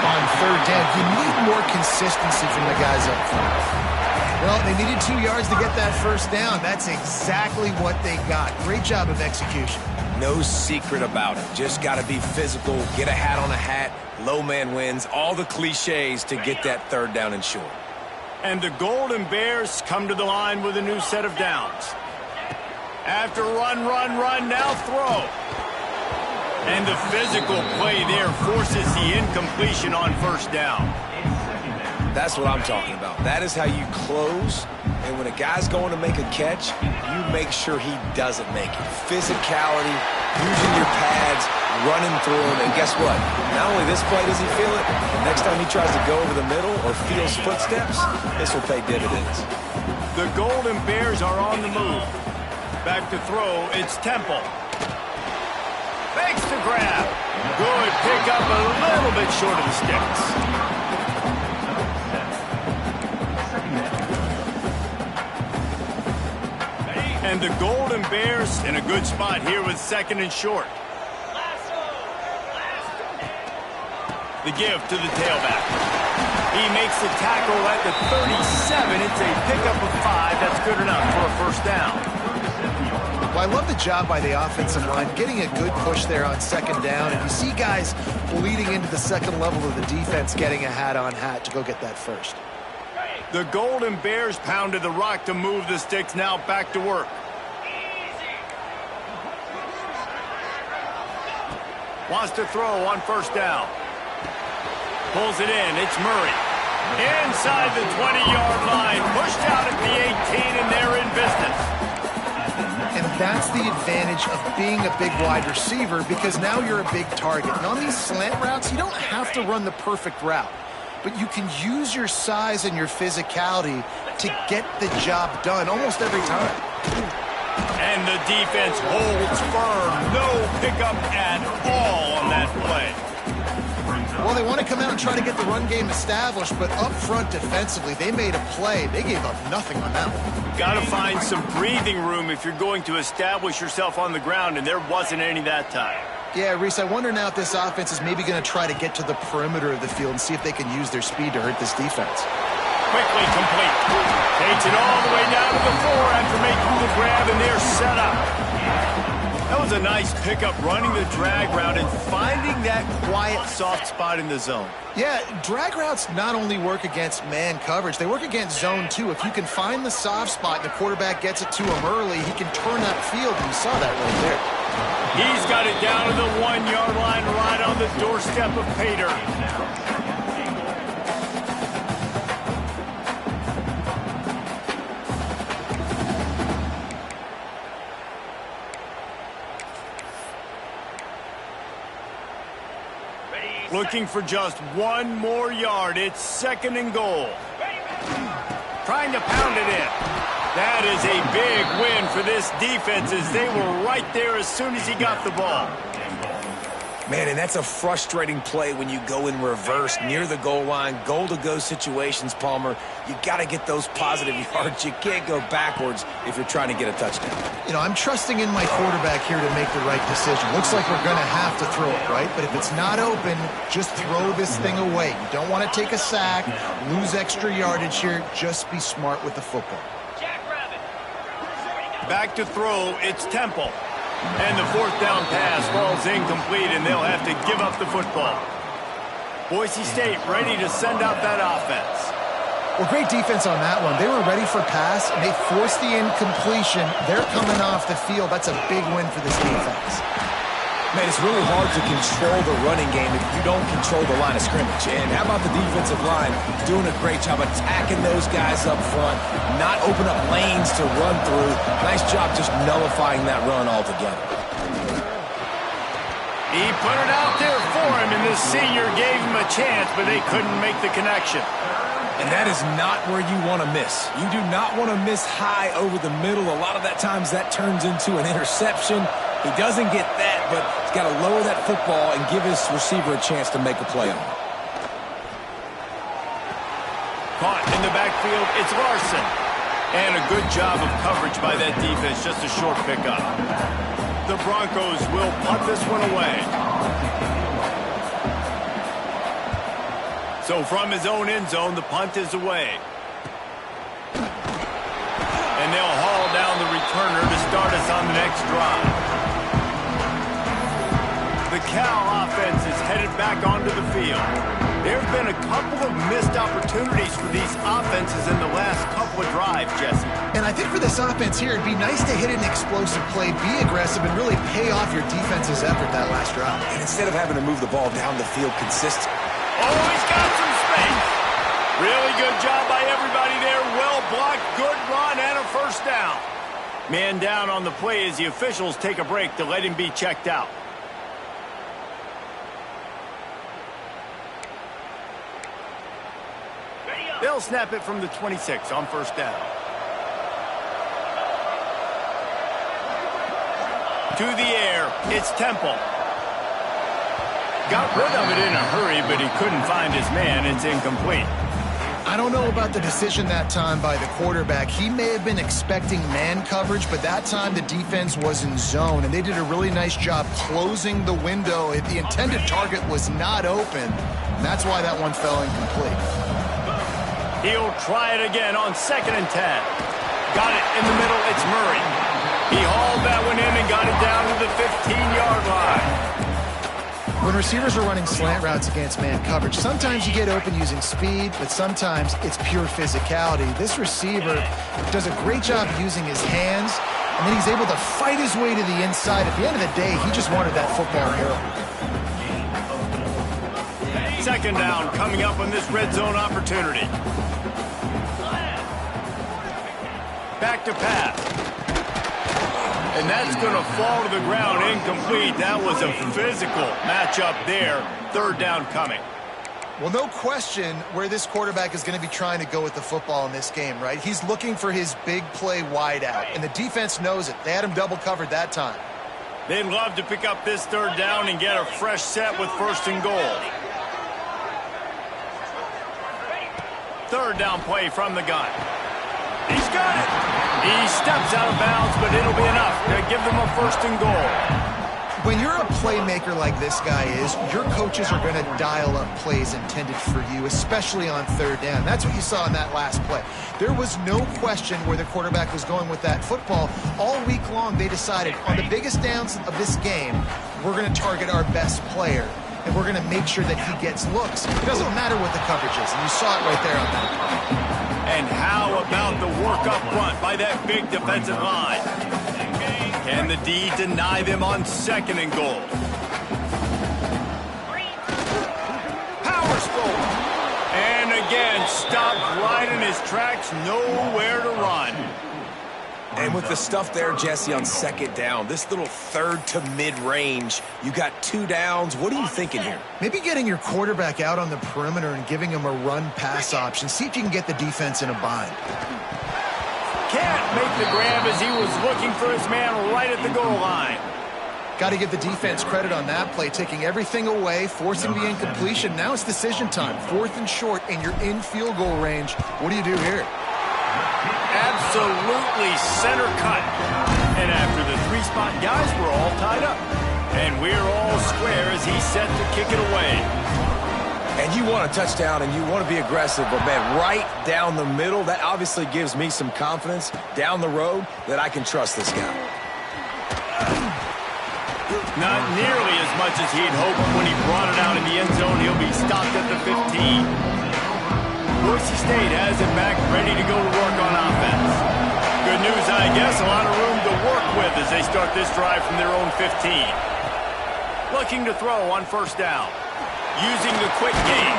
on 3rd down. You need more consistency from the guys up front. Well, they needed 2 yards to get that first down. That's exactly what they got. Great job of execution. No secret about it. Just got to be physical, get a hat on a hat, low man wins, all the cliches to get that 3rd down and short. And the Golden Bears come to the line with a new set of downs. After run, now throw. And the physical play there forces the incompletion on first down. That's what I'm talking about. That is how you close And when a guy's going to make a catch, you make sure he doesn't make it. Physicality, using your pads, running through him, and guess what? Not only this play does he feel it, the next time he tries to go over the middle or feels footsteps, this will pay dividends. The Golden Bears are on the move. Back to throw, it's Temple. Fakes to grab. Good pickup, a little bit short of the sticks. And the Golden Bears in a good spot here with 2nd and short. The give to the tailback. He makes the tackle at the 37. It's a pickup of 5. That's good enough for a first down. Well, I love the job by the offensive line, getting a good push there on 2nd down. And you see guys bleeding into the 2nd level of the defense, getting a hat-on-hat to go get that first. The Golden Bears pounded the rock to move the sticks. Now back to work. Wants to throw on 1st down. Pulls it in. It's Murray. Inside the 20-yard line. Pushed out at the 18, and they're in business. And that's the advantage of being a big wide receiver, because now you're a big target. And on these slant routes, you don't have to run the perfect route, but you can use your size and your physicality to get the job done almost every time. And the defense holds firm. No pickup at all on that play. Well, they want to come out and try to get the run game established, but up front defensively, they made a play. They gave up nothing on that one. Got to find some breathing room if you're going to establish yourself on the ground, and there wasn't any that time. Yeah, Reese, I wonder now if this offense is maybe going to try to get to the perimeter of the field and see if they can use their speed to hurt this defense. Quickly complete. Takes it all the way down to the 4 after making the grab, and they're set up. That was a nice pickup, running the drag route and finding that quiet, soft spot in the zone. Yeah, drag routes not only work against man coverage, they work against zone too. If you can find the soft spot and the quarterback gets it to him early, he can turn that field, and you saw that right there. He's got it down to the 1-yard line, right on the doorstep of Pater. Looking for just 1 more yard. It's 2nd and goal. Trying to pound it in. That is a big win for this defense, as they were right there as soon as he got the ball. Man, and that's a frustrating play when you go in reverse near the goal line, goal-to-go situations, Palmer. You got to get those positive yards. You can't go backwards if you're trying to get a touchdown. You know, I'm trusting in my quarterback here to make the right decision. Looks like we're going to have to throw it, right? But if it's not open, just throw this thing away. You don't want to take a sack, lose extra yardage here. Just be smart with the football. Back to throw, it's Temple. And the 4th down pass falls incomplete, and they'll have to give up the football. Boise State ready to send out that offense. Well, great defense on that one. They were ready for pass, and they forced the incompletion. They're coming off the field. That's a big win for this defense. Man, it's really hard to control the running game if you don't control the line of scrimmage. And how about the defensive line doing a great job attacking those guys up front, not open up lanes to run through. Nice job just nullifying that run altogether. He put it out there for him, and the senior gave him a chance, but they couldn't make the connection. And that is not where you want to miss. You do not want to miss high over the middle. A lot of that times that turns into an interception. He doesn't get that, but he's got to lower that football and give his receiver a chance to make a play on it. Caught in the backfield, it's Larson. And a good job of coverage by that defense, just a short pickup. The Broncos will punt this one away. So from his own end zone, the punt is away. And they'll haul down the returner to start us on the next drive. The Cal offense is headed back onto the field. There have been a couple of missed opportunities for these offenses in the last couple of drives, Jesse. And I think for this offense here, it'd be nice to hit an explosive play, be aggressive, and really pay off your defense's effort that last drive. And instead of having to move the ball down the field consistently. Oh, he's got some space. Really good job by everybody there. Well blocked, good run. Man down on the play as the officials take a break to let him be checked out. They'll snap it from the 26 on first down. To the air, it's Temple. Got rid of it in a hurry, but he couldn't find his man. It's incomplete. I don't know about the decision that time by the quarterback. He may have been expecting man coverage, but that time the defense was in zone, and they did a really nice job closing the window. The intended target was not open. That's why that one fell incomplete. He'll try it again on 2nd and 10. Got it in the middle. It's Murray. He hauled that one in and got it down to the 15-yard line. When receivers are running slant routes against man coverage, sometimes you get open using speed, but sometimes it's pure physicality. This receiver does a great job using his hands, and then he's able to fight his way to the inside. At the end of the day, he just wanted that football here. 2nd down coming up on this red zone opportunity. Back to pass. And that's going to fall to the ground incomplete. That was a physical matchup there. 3rd down coming. Well, no question where this quarterback is going to be trying to go with the football in this game, right? He's looking for his big play wide out, and the defense knows it. They had him double covered that time. They'd love to pick up this 3rd down and get a fresh set with 1st and goal. 3rd down play from the gun. He's got it. He steps out of bounds, but it'll be enough to give them a 1st and goal. When you're a playmaker like this guy is, your coaches are going to dial up plays intended for you, especially on 3rd down. That's what you saw in that last play. There was no question where the quarterback was going with that football. All week long, they decided on the biggest downs of this game, we're going to target our best player, and we're going to make sure that he gets looks. It doesn't matter what the coverage is, and you saw it right there on that play. And how about the work up front by that big defensive line? Can the D deny them on 2nd and goal? Power stroke. And again, stopped right in his tracks, nowhere to run. And with the stuff there, Jesse, on 2nd down, this little 3rd to mid-range, you got 2 downs. What are you thinking here? Maybe getting your quarterback out on the perimeter and giving him a run-pass option. See if you can get the defense in a bind. Can't make the grab as he was looking for his man right at the goal line. Got to give the defense credit on that play, taking everything away, forcing the incompletion. Now it's decision time. 4th and short, and you're in field goal range. What do you do here? Absolutely center cut. And after the 3-spot guys, we're all tied up. And we're all square as he's set to kick it away. And you want a touchdown and you want to be aggressive, but man, right down the middle, that obviously gives me some confidence down the road that I can trust this guy. Not nearly as much as he'd hoped when he brought it out in the end zone. He'll be stopped at the 15. Boise State has it back, ready to go to work on offense. Good news, I guess, a lot of room to work with as they start this drive from their own 15. Looking to throw on 1st down. Using the quick game.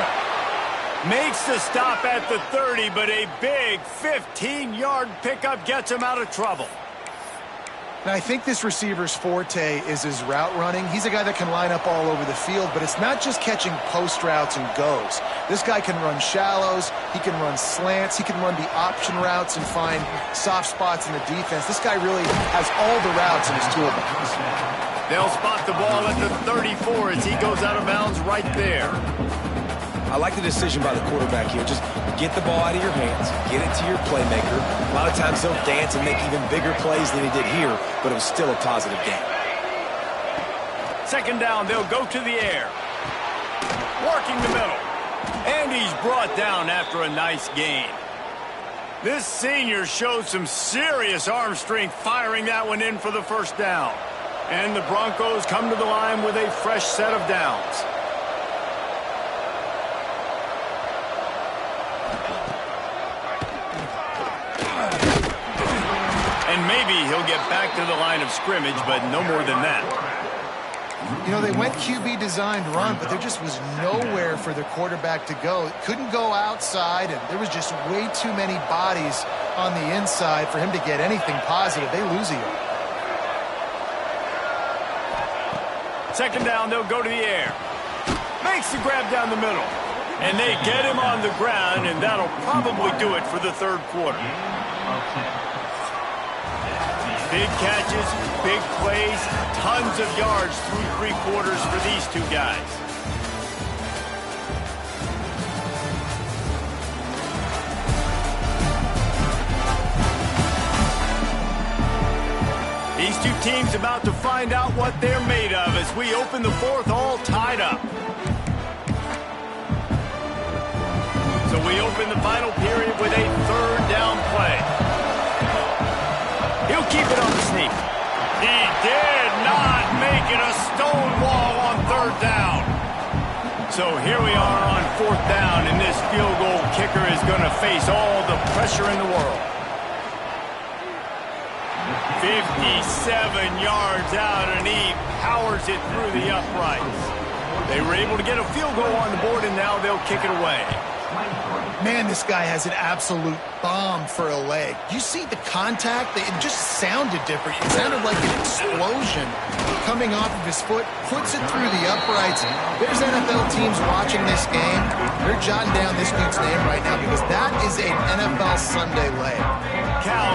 Makes the stop at the 30, but a big 15-yard pickup gets him out of trouble. Now, I think this receiver's forte is his route running. He's a guy that can line up all over the field, but it's not just catching post routes and goes. This guy can run shallows, he can run slants, he can run the option routes and find soft spots in the defense. This guy really has all the routes in his toolbox. They'll spot the ball at the 34 as he goes out of bounds right there. I like the decision by the quarterback here. Just get the ball out of your hands, get it to your playmaker. A lot of times he'll dance and make even bigger plays than he did here, but it was still a positive game. 2nd down, they'll go to the air. Working the middle. And he's brought down after a nice gain. This senior showed some serious arm strength firing that one in for the 1st down. And the Broncos come to the line with a fresh set of downs. And maybe he'll get back to the line of scrimmage, but no more than that. You know, they went QB designed run, but there just was nowhere for the quarterback to go. Couldn't go outside, and there was just way too many bodies on the inside for him to get anything positive. They lose a yard. Second down, they'll go to the air. Makes the grab down the middle. And they get him on the ground, and that'll probably do it for the third quarter. Big catches, big plays, tons of yards through three quarters for these two guys. These two teams about to find out what they're made of as we open the fourth all tied up. So we open the final period with a third down play. He'll keep it on the sneak. He did not make it a stone wall on third down. So here we are on fourth down, and this field goal kicker is going to face all the pressure in the world. 57 yards out, and he powers it through the uprights. They were able to get a field goal on the board, and now they'll kick it away. Man, this guy has an absolute bomb for a leg. You see the contact? It just sounded different. It sounded like an explosion coming off of his foot, puts it through the uprights. There's NFL teams watching this game. They're jotting down this dude's name right now because that is an NFL Sunday leg. Cal.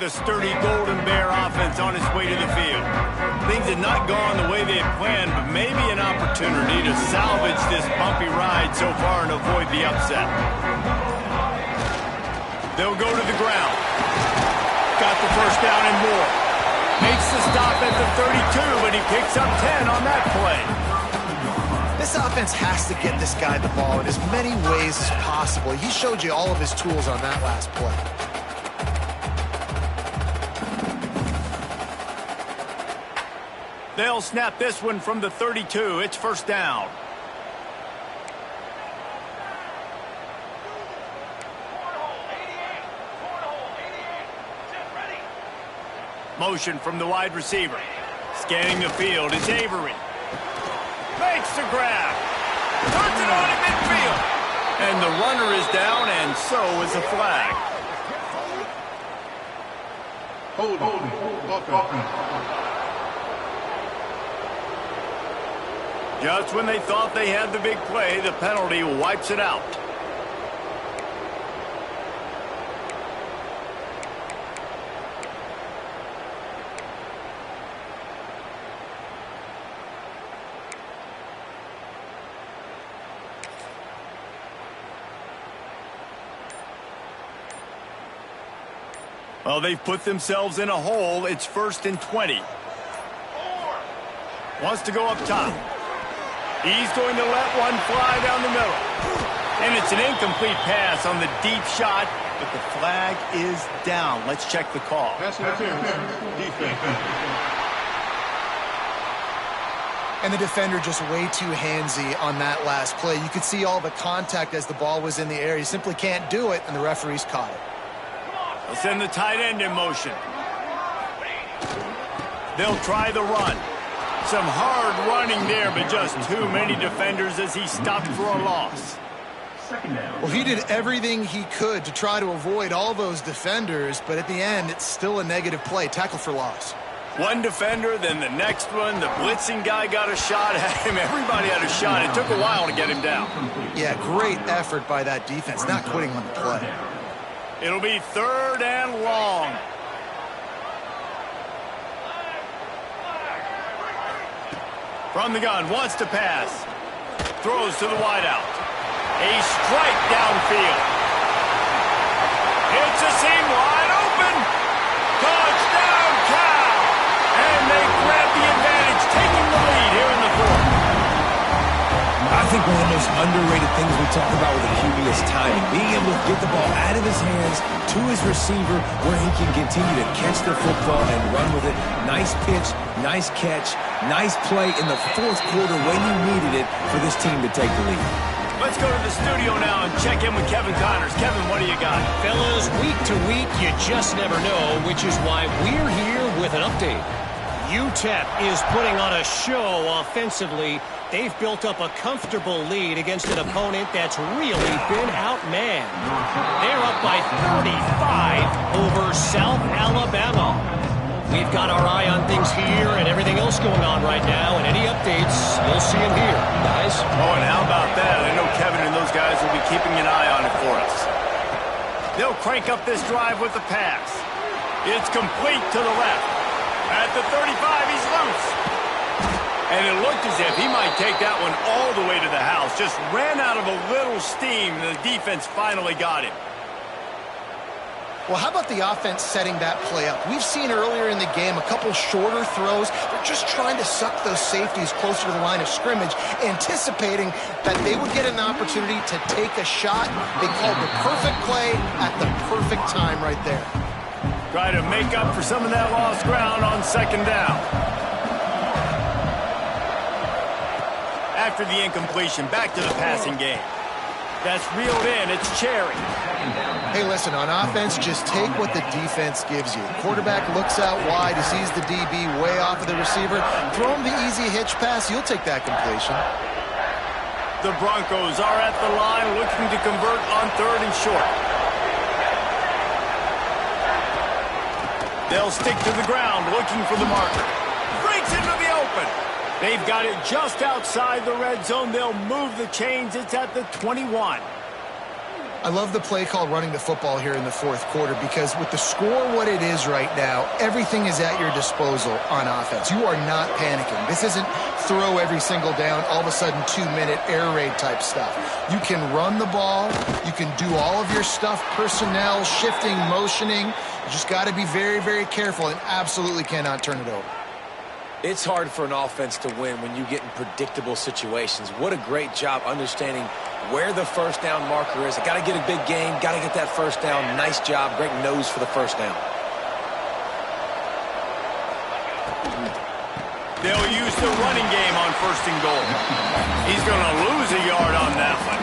The sturdy Golden Bear offense on its way to the field. Things had not gone the way they had planned, but maybe an opportunity to salvage this bumpy ride so far and avoid the upset. They'll go to the ground. Got the first down and more. Makes the stop at the 32, but he picks up 10 on that play. This offense has to get this guy the ball in as many ways as possible. He showed you all of his tools on that last play. They'll snap this one from the 32. It's first down. Motion from the wide receiver. Scanning the field. It's Avery. Makes the grab. Puts it on in midfield. And the runner is down, and so is the flag. Hold on. Just when they thought they had the big play, the penalty wipes it out. Well, they've put themselves in a hole. It's 1st and 20. Wants to go up top. He's going to let one fly down the middle. And it's an incomplete pass on the deep shot, but the flag is down. Let's check the call. Pass interference. Defense. And the defender just way too handsy on that last play. You could see all the contact as the ball was in the air. He simply can't do it, and the referees caught it. They'll send the tight end in motion. They'll try the run. Some hard running there, but just too many defenders as he stopped for a loss. Well, he did everything he could to try to avoid all those defenders, but at the end, it's still a negative play. Tackle for loss. One defender, then the next one. The blitzing guy got a shot at him. Everybody had a shot. It took a while to get him down. Yeah, great effort by that defense, not quitting on the play. It'll be 3rd and long. From the gun, wants to pass. Throws to the wideout. A strike downfield. It's a seam wide open. Touchdown, Cal! And they grab the advantage, taking the lead here in the fourth. I think one of the most underrated things we talk about with a QB is timing. Being able to get the ball out of his hands to his receiver where he can continue to catch the football and run with it. Nice pitch, nice catch, nice play in the fourth quarter when you needed it for this team to take the lead. Let's go to the studio now and check in with Kevin Connors. Kevin, what do you got? Fellas, week to week, you just never know, which is why we're here with an update. UTEP is putting on a show offensively. They've built up a comfortable lead against an opponent that's really been outmanned. They're up by 35 over South Alabama. We've got our eye on things here and everything else going on right now, and any updates, you'll see them here, guys. Oh, and how about that? I know Kevin and those guys will be keeping an eye on it for us. They'll crank up this drive with the pass. It's complete to the left. At the 35, he's loose. And it looked as if he might take that one all the way to the house. Just ran out of a little steam, and the defense finally got him. Well, how about the offense setting that play up? We've seen earlier in the game a couple shorter throws. They're just trying to suck those safeties closer to the line of scrimmage, anticipating that they would get an opportunity to take a shot. They called the perfect play at the perfect time right there. Try to make up for some of that lost ground on second down. After the incompletion, back to the passing game. That's reeled in. It's Cherry. Hey, listen, on offense, just take what the defense gives you. Quarterback looks out wide. He sees the DB way off of the receiver. Throw him the easy hitch pass. You'll take that completion. The Broncos are at the line looking to convert on 3rd and short. They'll stick to the ground looking for the marker. Breaks into the open. They've got it just outside the red zone. They'll move the chains. It's at the 21. I love the play called running the football here in the fourth quarter because with the score what it is right now, everything is at your disposal on offense. You are not panicking. This isn't throw every single down, all of a sudden 2-minute air raid type stuff. You can run the ball. You can do all of your stuff, personnel, shifting, motioning. You just got to be very, very careful and absolutely cannot turn it over. It's hard for an offense to win when you get in predictable situations. What a great job understanding where the first down marker is. I got to get a big game, got to get that first down. Nice job, great nose for the first down. They'll use the running game on 1st and goal. He's going to lose a yard on that one.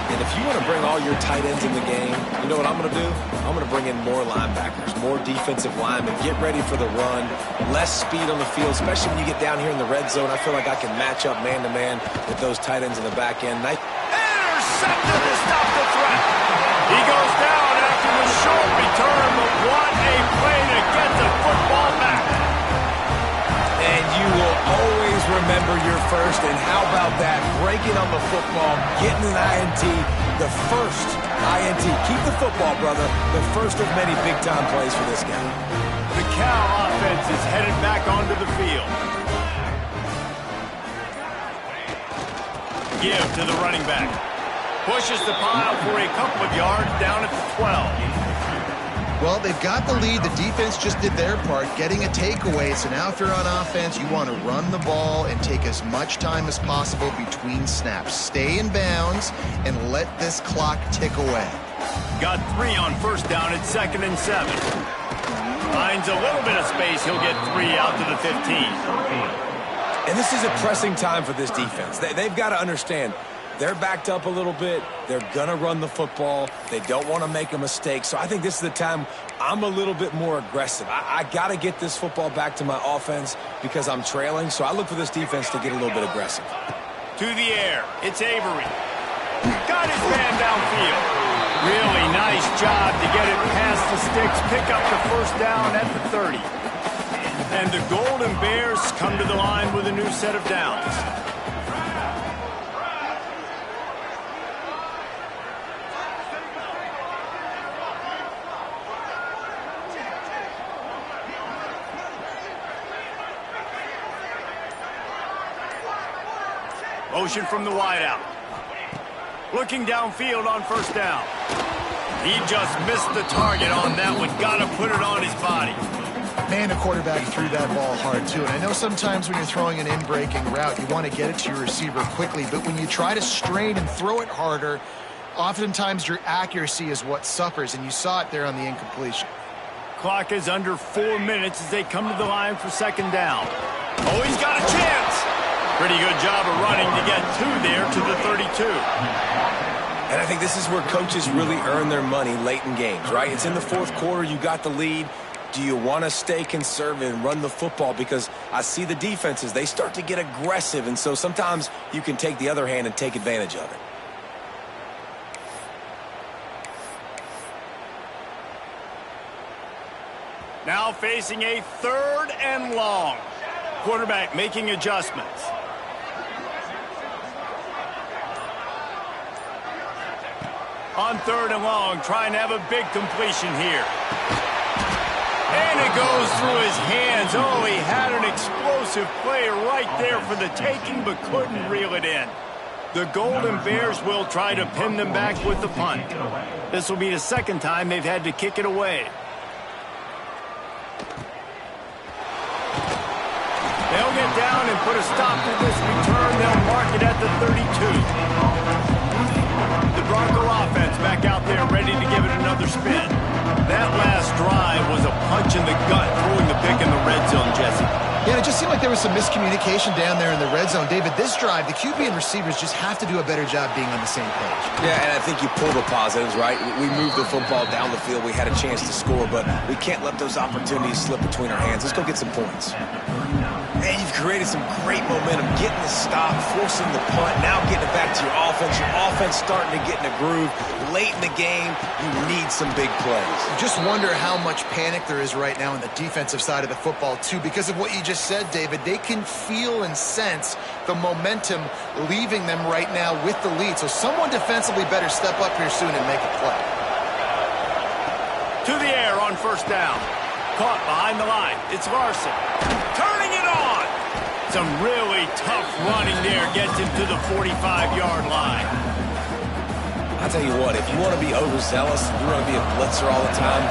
And if you want to bring all your tight ends in the game, you know what I'm going to do? I'm going to bring in more linebackers, more defensive linemen, get ready for the run, less speed on the field, especially when you get down here in the red zone. I feel like I can match up man-to-man with those tight ends in the back end. Intercepted to stop the threat. He goes down after the short return, but what a play to get the football back. And you will always remember your first, and how about that? Breaking on the football, getting an INT, the first INT. Keep the football, brother. The first of many big-time plays for this guy. The Cal offense is headed back onto the field. Give to the running back. Pushes the pile for a couple of yards down at the 12. Well, they've got the lead. The defense just did their part, getting a takeaway. So now if you're on offense, you want to run the ball and take as much time as possible between snaps. Stay in bounds and let this clock tick away. Got 3 on 1st down at 2nd and 7. Finds a little bit of space. He'll get 3 out to the 15. And this is a pressing time for this defense. They've got to understand, they're backed up a little bit. They're going to run the football. They don't want to make a mistake. So I think this is the time I'm a little bit more aggressive. I got to get this football back to my offense because I'm trailing. So I look for this defense to get a little bit aggressive. To the air. It's Avery. Got his man downfield. Really nice job to get it past the sticks. Pick up the first down at the 30. And the Golden Bears come to the line with a new set of downs. Motion from the wideout. Looking downfield on 1st down. He just missed the target on that one. Got to put it on his body. Man, the quarterback threw that ball hard, too. And I know sometimes when you're throwing an in-breaking route, you want to get it to your receiver quickly. But when you try to strain and throw it harder, oftentimes your accuracy is what suffers. And you saw it there on the incompletion. Clock is under 4 minutes as they come to the line for second down. Oh, he's got a chance. Pretty good job of running to get there to the 32. And I think this is where coaches really earn their money late in games, right? It's in the fourth quarter. You got the lead. Do you want to stay conservative and run the football? Because I see the defenses, they start to get aggressive, and so sometimes you can take the other hand and take advantage of it. Now facing a 3rd and long. Quarterback making adjustments. On 3rd and long, trying to have a big completion here. And it goes through his hands. Oh, he had an explosive play right there for the taking, but couldn't reel it in. The Golden Bears will try to pin them back with the punt. This will be the second time they've had to kick it away. They'll get down and put a stop to this return. They'll mark it at the 32. The Bronco offense back out there ready to give it another spin. That last drive was a punch in the gut, throwing the pick in the red zone, Jesse. Yeah, it just seemed like there was some miscommunication down there in the red zone. David, this drive, the QB and receivers just have to do a better job being on the same page. Yeah, and I think you pull the positives, right? We moved the football down the field. We had a chance to score, but we can't let those opportunities slip between our hands. Let's go get some points. And you've created some great momentum, getting the stop, forcing the punt, now getting it back to your offense. Your offense starting to get in a groove. Late in the game, you need some big plays. Just wonder how much panic there is right now on the defensive side of the football, too. Because of what you just said, David, they can feel and sense the momentum leaving them right now with the lead. So someone defensively better step up here soon and make a play. To the air on 1st down. Caught behind the line. It's Larson. Turning it on. Some really tough running there gets him to the 45-yard line. I'll tell you what, if you want to be overzealous, you want to be a blitzer all the time,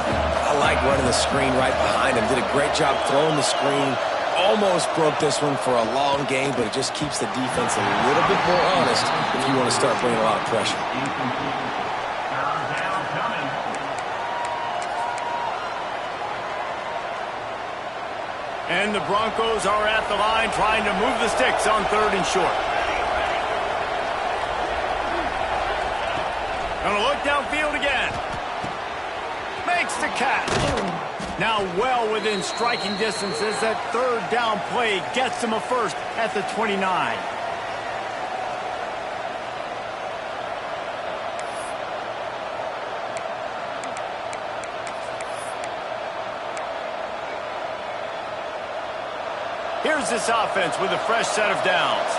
I like running the screen right behind him. Did a great job throwing the screen. Almost broke this one for a long game, but it just keeps the defense a little bit more honest if you want to start bringing a lot of pressure. And the Broncos are at the line trying to move the sticks on 3rd and short. Gonna look downfield again. Makes the catch. Now well within striking distance as that 3rd down play gets him a first at the 29. Here's this offense with a fresh set of downs.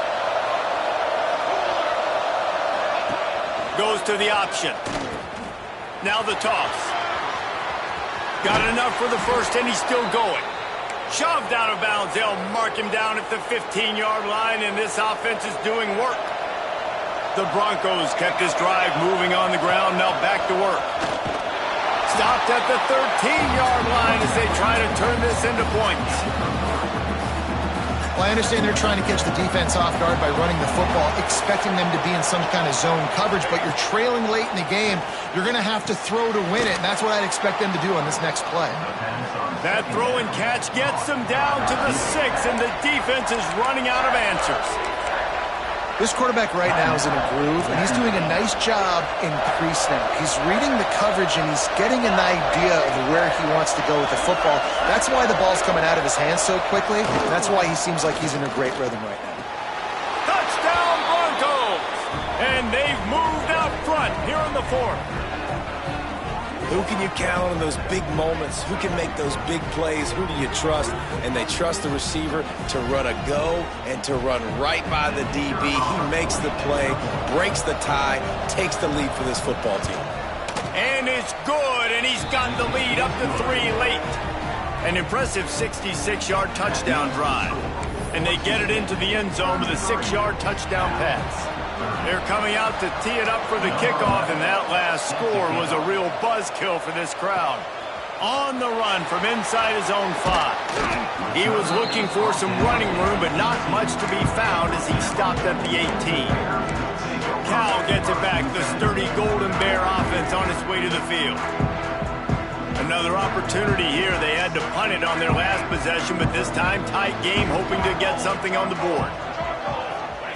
Goes to the option. Now the toss. Got enough for the first, and he's still going. Shoved out of bounds. They'll mark him down at the 15-yard line, and this offense is doing work. The Broncos kept this drive moving on the ground. Now back to work. Stopped at the 13-yard line as they try to turn this into points. Well, I understand they're trying to catch the defense off guard by running the football, expecting them to be in some kind of zone coverage, but you're trailing late in the game. You're going to have to throw to win it, and that's what I'd expect them to do on this next play. That throw and catch gets them down to the 6, and the defense is running out of answers. This quarterback right now is in a groove, and he's doing a nice job in pre-snap. He's reading the coverage, and he's getting an idea of where he wants to go with the football. That's why the ball's coming out of his hands so quickly, and that's why he seems like he's in a great rhythm right now. Touchdown, Broncos! And they've moved out front here in the 4th. Who can you count on in those big moments? Who can make those big plays? Who do you trust? And they trust the receiver to run a go and to run right by the DB. He makes the play, breaks the tie, takes the lead for this football team. And it's good, and he's got the lead up to 3 late. An impressive 66-yard touchdown drive. And they get it into the end zone with a 6-yard touchdown pass. They're coming out to tee it up for the kickoff, and that last score was a real buzzkill for this crowd. On the run from inside his own 5. He was looking for some running room, but not much to be found as he stopped at the 18. Cal gets it back, the sturdy Golden Bear offense on its way to the field. Another opportunity here. They had to punt it on their last possession, but this time tight game, hoping to get something on the board.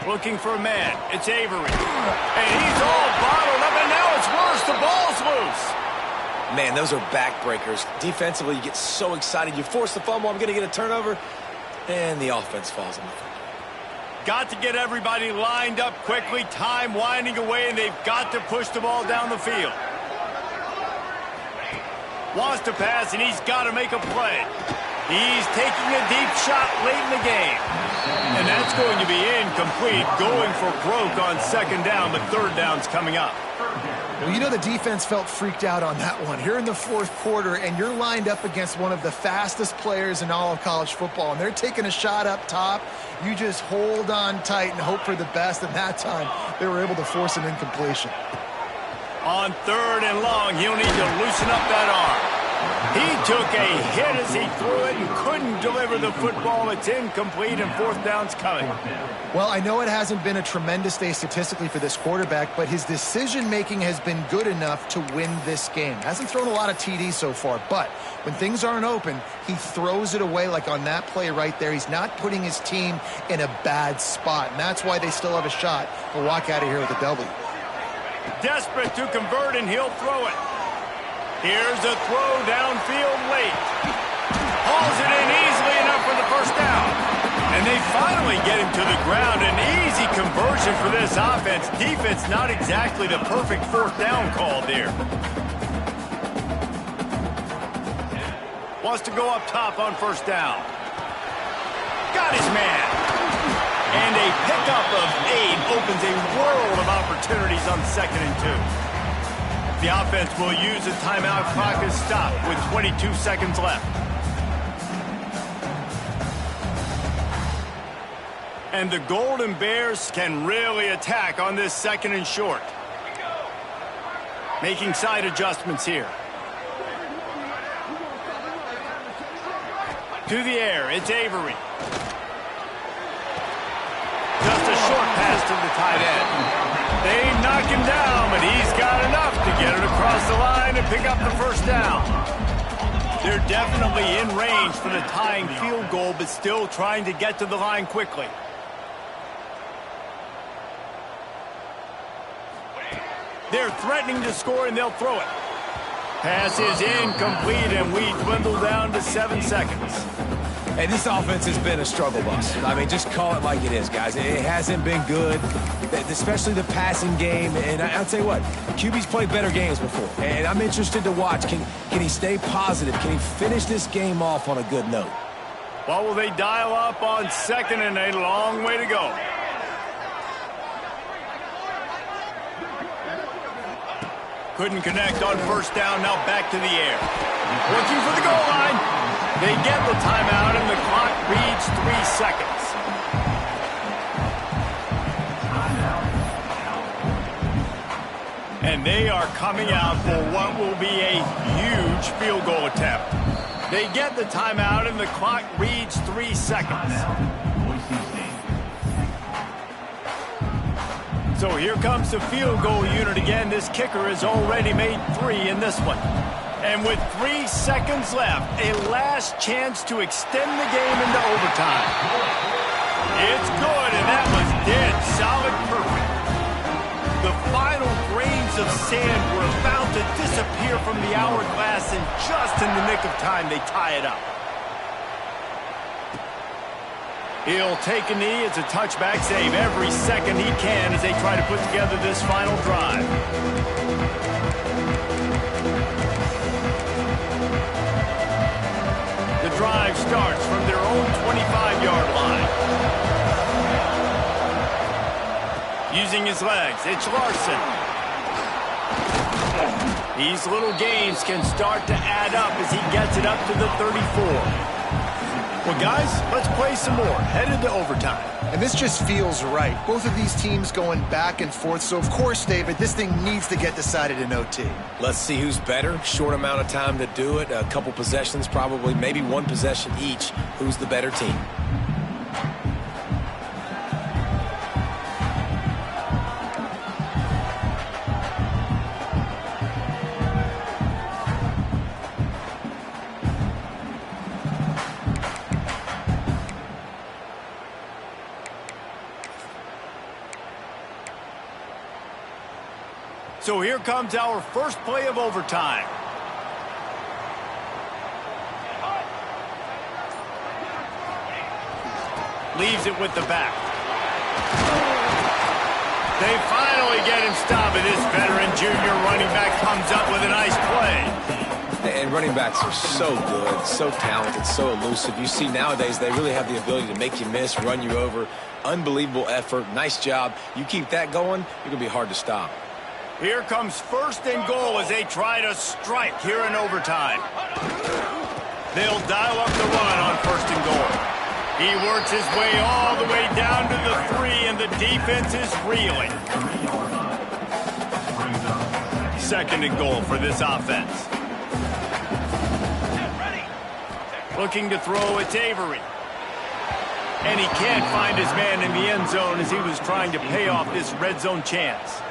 Looking for a man. It's Avery. And he's all bottled up, and now it's worse. The ball's loose. Man, those are backbreakers. Defensively, you get so excited. You force the fumble, I'm going to get a turnover, and the offense falls on the field. Got to get everybody lined up quickly. Time winding away, and they've got to push the ball down the field. Wants to pass, and he's got to make a play. He's taking a deep shot late in the game. And that's going to be incomplete, going for broke on second down, but third down's coming up. Well, you know the defense felt freaked out on that one. Here in the fourth quarter, and you're lined up against one of the fastest players in all of college football, and they're taking a shot up top. You just hold on tight and hope for the best, and that time they were able to force an incompletion. On third and long, he'll need to loosen up that arm. He took a hit as he threw it and couldn't deliver the football. It's incomplete, and fourth down's coming. Well, I know it hasn't been a tremendous day statistically for this quarterback, but his decision-making has been good enough to win this game. Hasn't thrown a lot of TDs so far, but when things aren't open, he throws it away like on that play right there. He's not putting his team in a bad spot, and that's why they still have a shot to walk out of here with a W. Desperate to convert, and he'll throw it. Here's a throw downfield late. Hauls it in easily enough for the first down. And they finally get him to the ground. An easy conversion for this offense. Defense not exactly the perfect fourth down call there. Wants to go up top on first down. Got his man. And a pickup of 8 opens a world of opportunities on 2nd and 2. The offense will use a timeout. Clock is stopped with 22 seconds left. And the Golden Bears can really attack on this 2nd and short. Making side adjustments here. To the air, it's Avery. Just a short pass to the tight end. They knock him down, but he's got enough to get it across the line and pick up the first down. They're definitely in range for the tying field goal, but still trying to get to the line quickly. They're threatening to score, and they'll throw it. Pass is incomplete, and we dwindle down to 7 seconds. Hey, this offense has been a struggle bus. I mean, just call it like it is, guys. It hasn't been good, especially the passing game. And I'll tell you what, QB's played better games before. And I'm interested to watch. Can he stay positive? Can he finish this game off on a good note? Well, will they dial up on 2nd and a long way to go? Couldn't connect on first down, now back to the air. Looking for the goal line. They get the timeout, and the clock reads 3 seconds. And they are coming out for what will be a huge field goal attempt. They get the timeout, and the clock reads 3 seconds. So here comes the field goal unit again. This kicker has already made 3 in this one. And with 3 seconds left, a last chance to extend the game into overtime. It's good, and that was dead solid perfect. The final grains of sand were about to disappear from the hourglass, and just in the nick of time, they tie it up. He'll take a knee. It's a touchback save every second he can as they try to put together this final drive. The drive starts from their own 25-yard line. Using his legs, it's Larson. These little gains can start to add up as he gets it up to the 34. Well, guys, let's play some more. Headed to overtime. And this just feels right. Both of these teams going back and forth. So, of course, David, this thing needs to get decided in OT. Let's see who's better. Short amount of time to do it. A couple possessions, probably, maybe one possession each. Who's the better team? So here comes our first play of overtime. Leaves it with the back. They finally get him stopped, and this veteran junior running back comes up with a nice play. And running backs are so good, so talented, so elusive. You see nowadays they really have the ability to make you miss, run you over. Unbelievable effort. Nice job. You keep that going, you're going to be hard to stop. Here comes first and goal as they try to strike here in overtime. They'll dial up the run on first and goal. He works his way all the way down to the 3, and the defense is reeling. Second and goal for this offense. Looking to throw, it's Avery. And he can't find his man in the end zone as he was trying to pay off this red zone chance.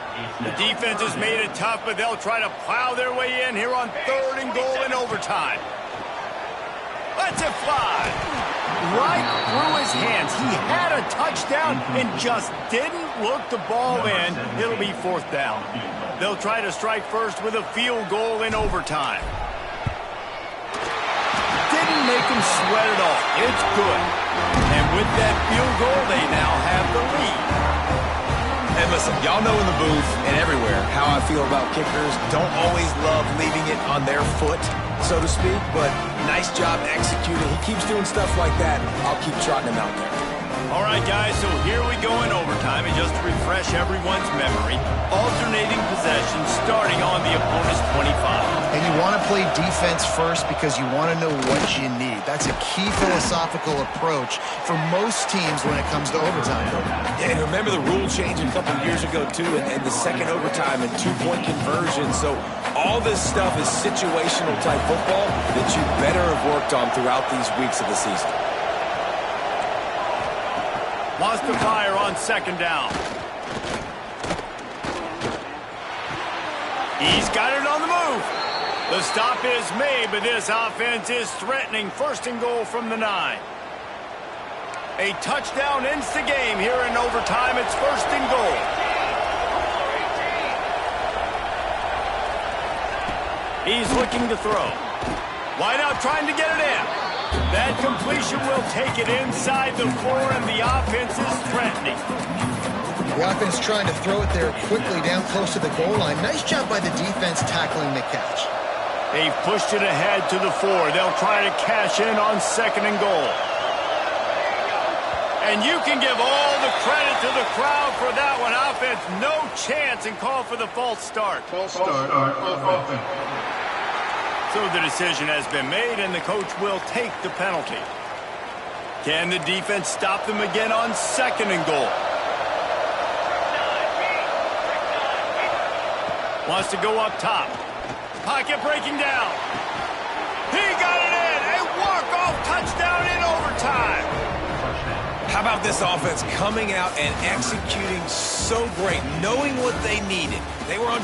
The defense has made it tough, but they'll try to plow their way in here on third and goal in overtime. Lets it fly. Right through his hands. He had a touchdown and just didn't look the ball in. It'll be fourth down. They'll try to strike first with a field goal in overtime. Didn't make him sweat at all. It's good. And with that field goal, they now have the lead. And listen, y'all know in the booth and everywhere how I feel about kickers. Don't always love leaving it on their foot, so to speak, but nice job executing. He keeps doing stuff like that. I'll keep trotting him out there. All right, guys, so here we go in overtime, and just to refresh everyone's memory, alternating possession starting on the opponent's 25. And you want to play defense first because you want to know what you need. That's a key philosophical approach for most teams when it comes to overtime. Yeah, and remember the rule change a couple years ago, too, and the second overtime and two-point conversion. So all this stuff is situational type football that you better have worked on throughout these weeks of the season. Lost the fire on second down. He's got it on the move. The stop is made, but this offense is threatening first and goal from the 9. A touchdown ends the game here in overtime. It's first and goal. He's looking to throw. Wide out trying to get it in. That completion will take it inside the 4, and the offense is threatening. The offense trying to throw it there quickly down close to the goal line. Nice job by the defense tackling the catch. They've pushed it ahead to the 4. They'll try to cash in on second and goal. And you can give all the credit to the crowd for that one. Offense, no chance, and call for the false start. False start. Offense. So the decision has been made, and the coach will take the penalty. Can the defense stop them again on second and goal? Wants to go up top. Pocket breaking down. He got it in. A walk-off touchdown in overtime. How about this offense coming out and executing so great, knowing what they needed? They were on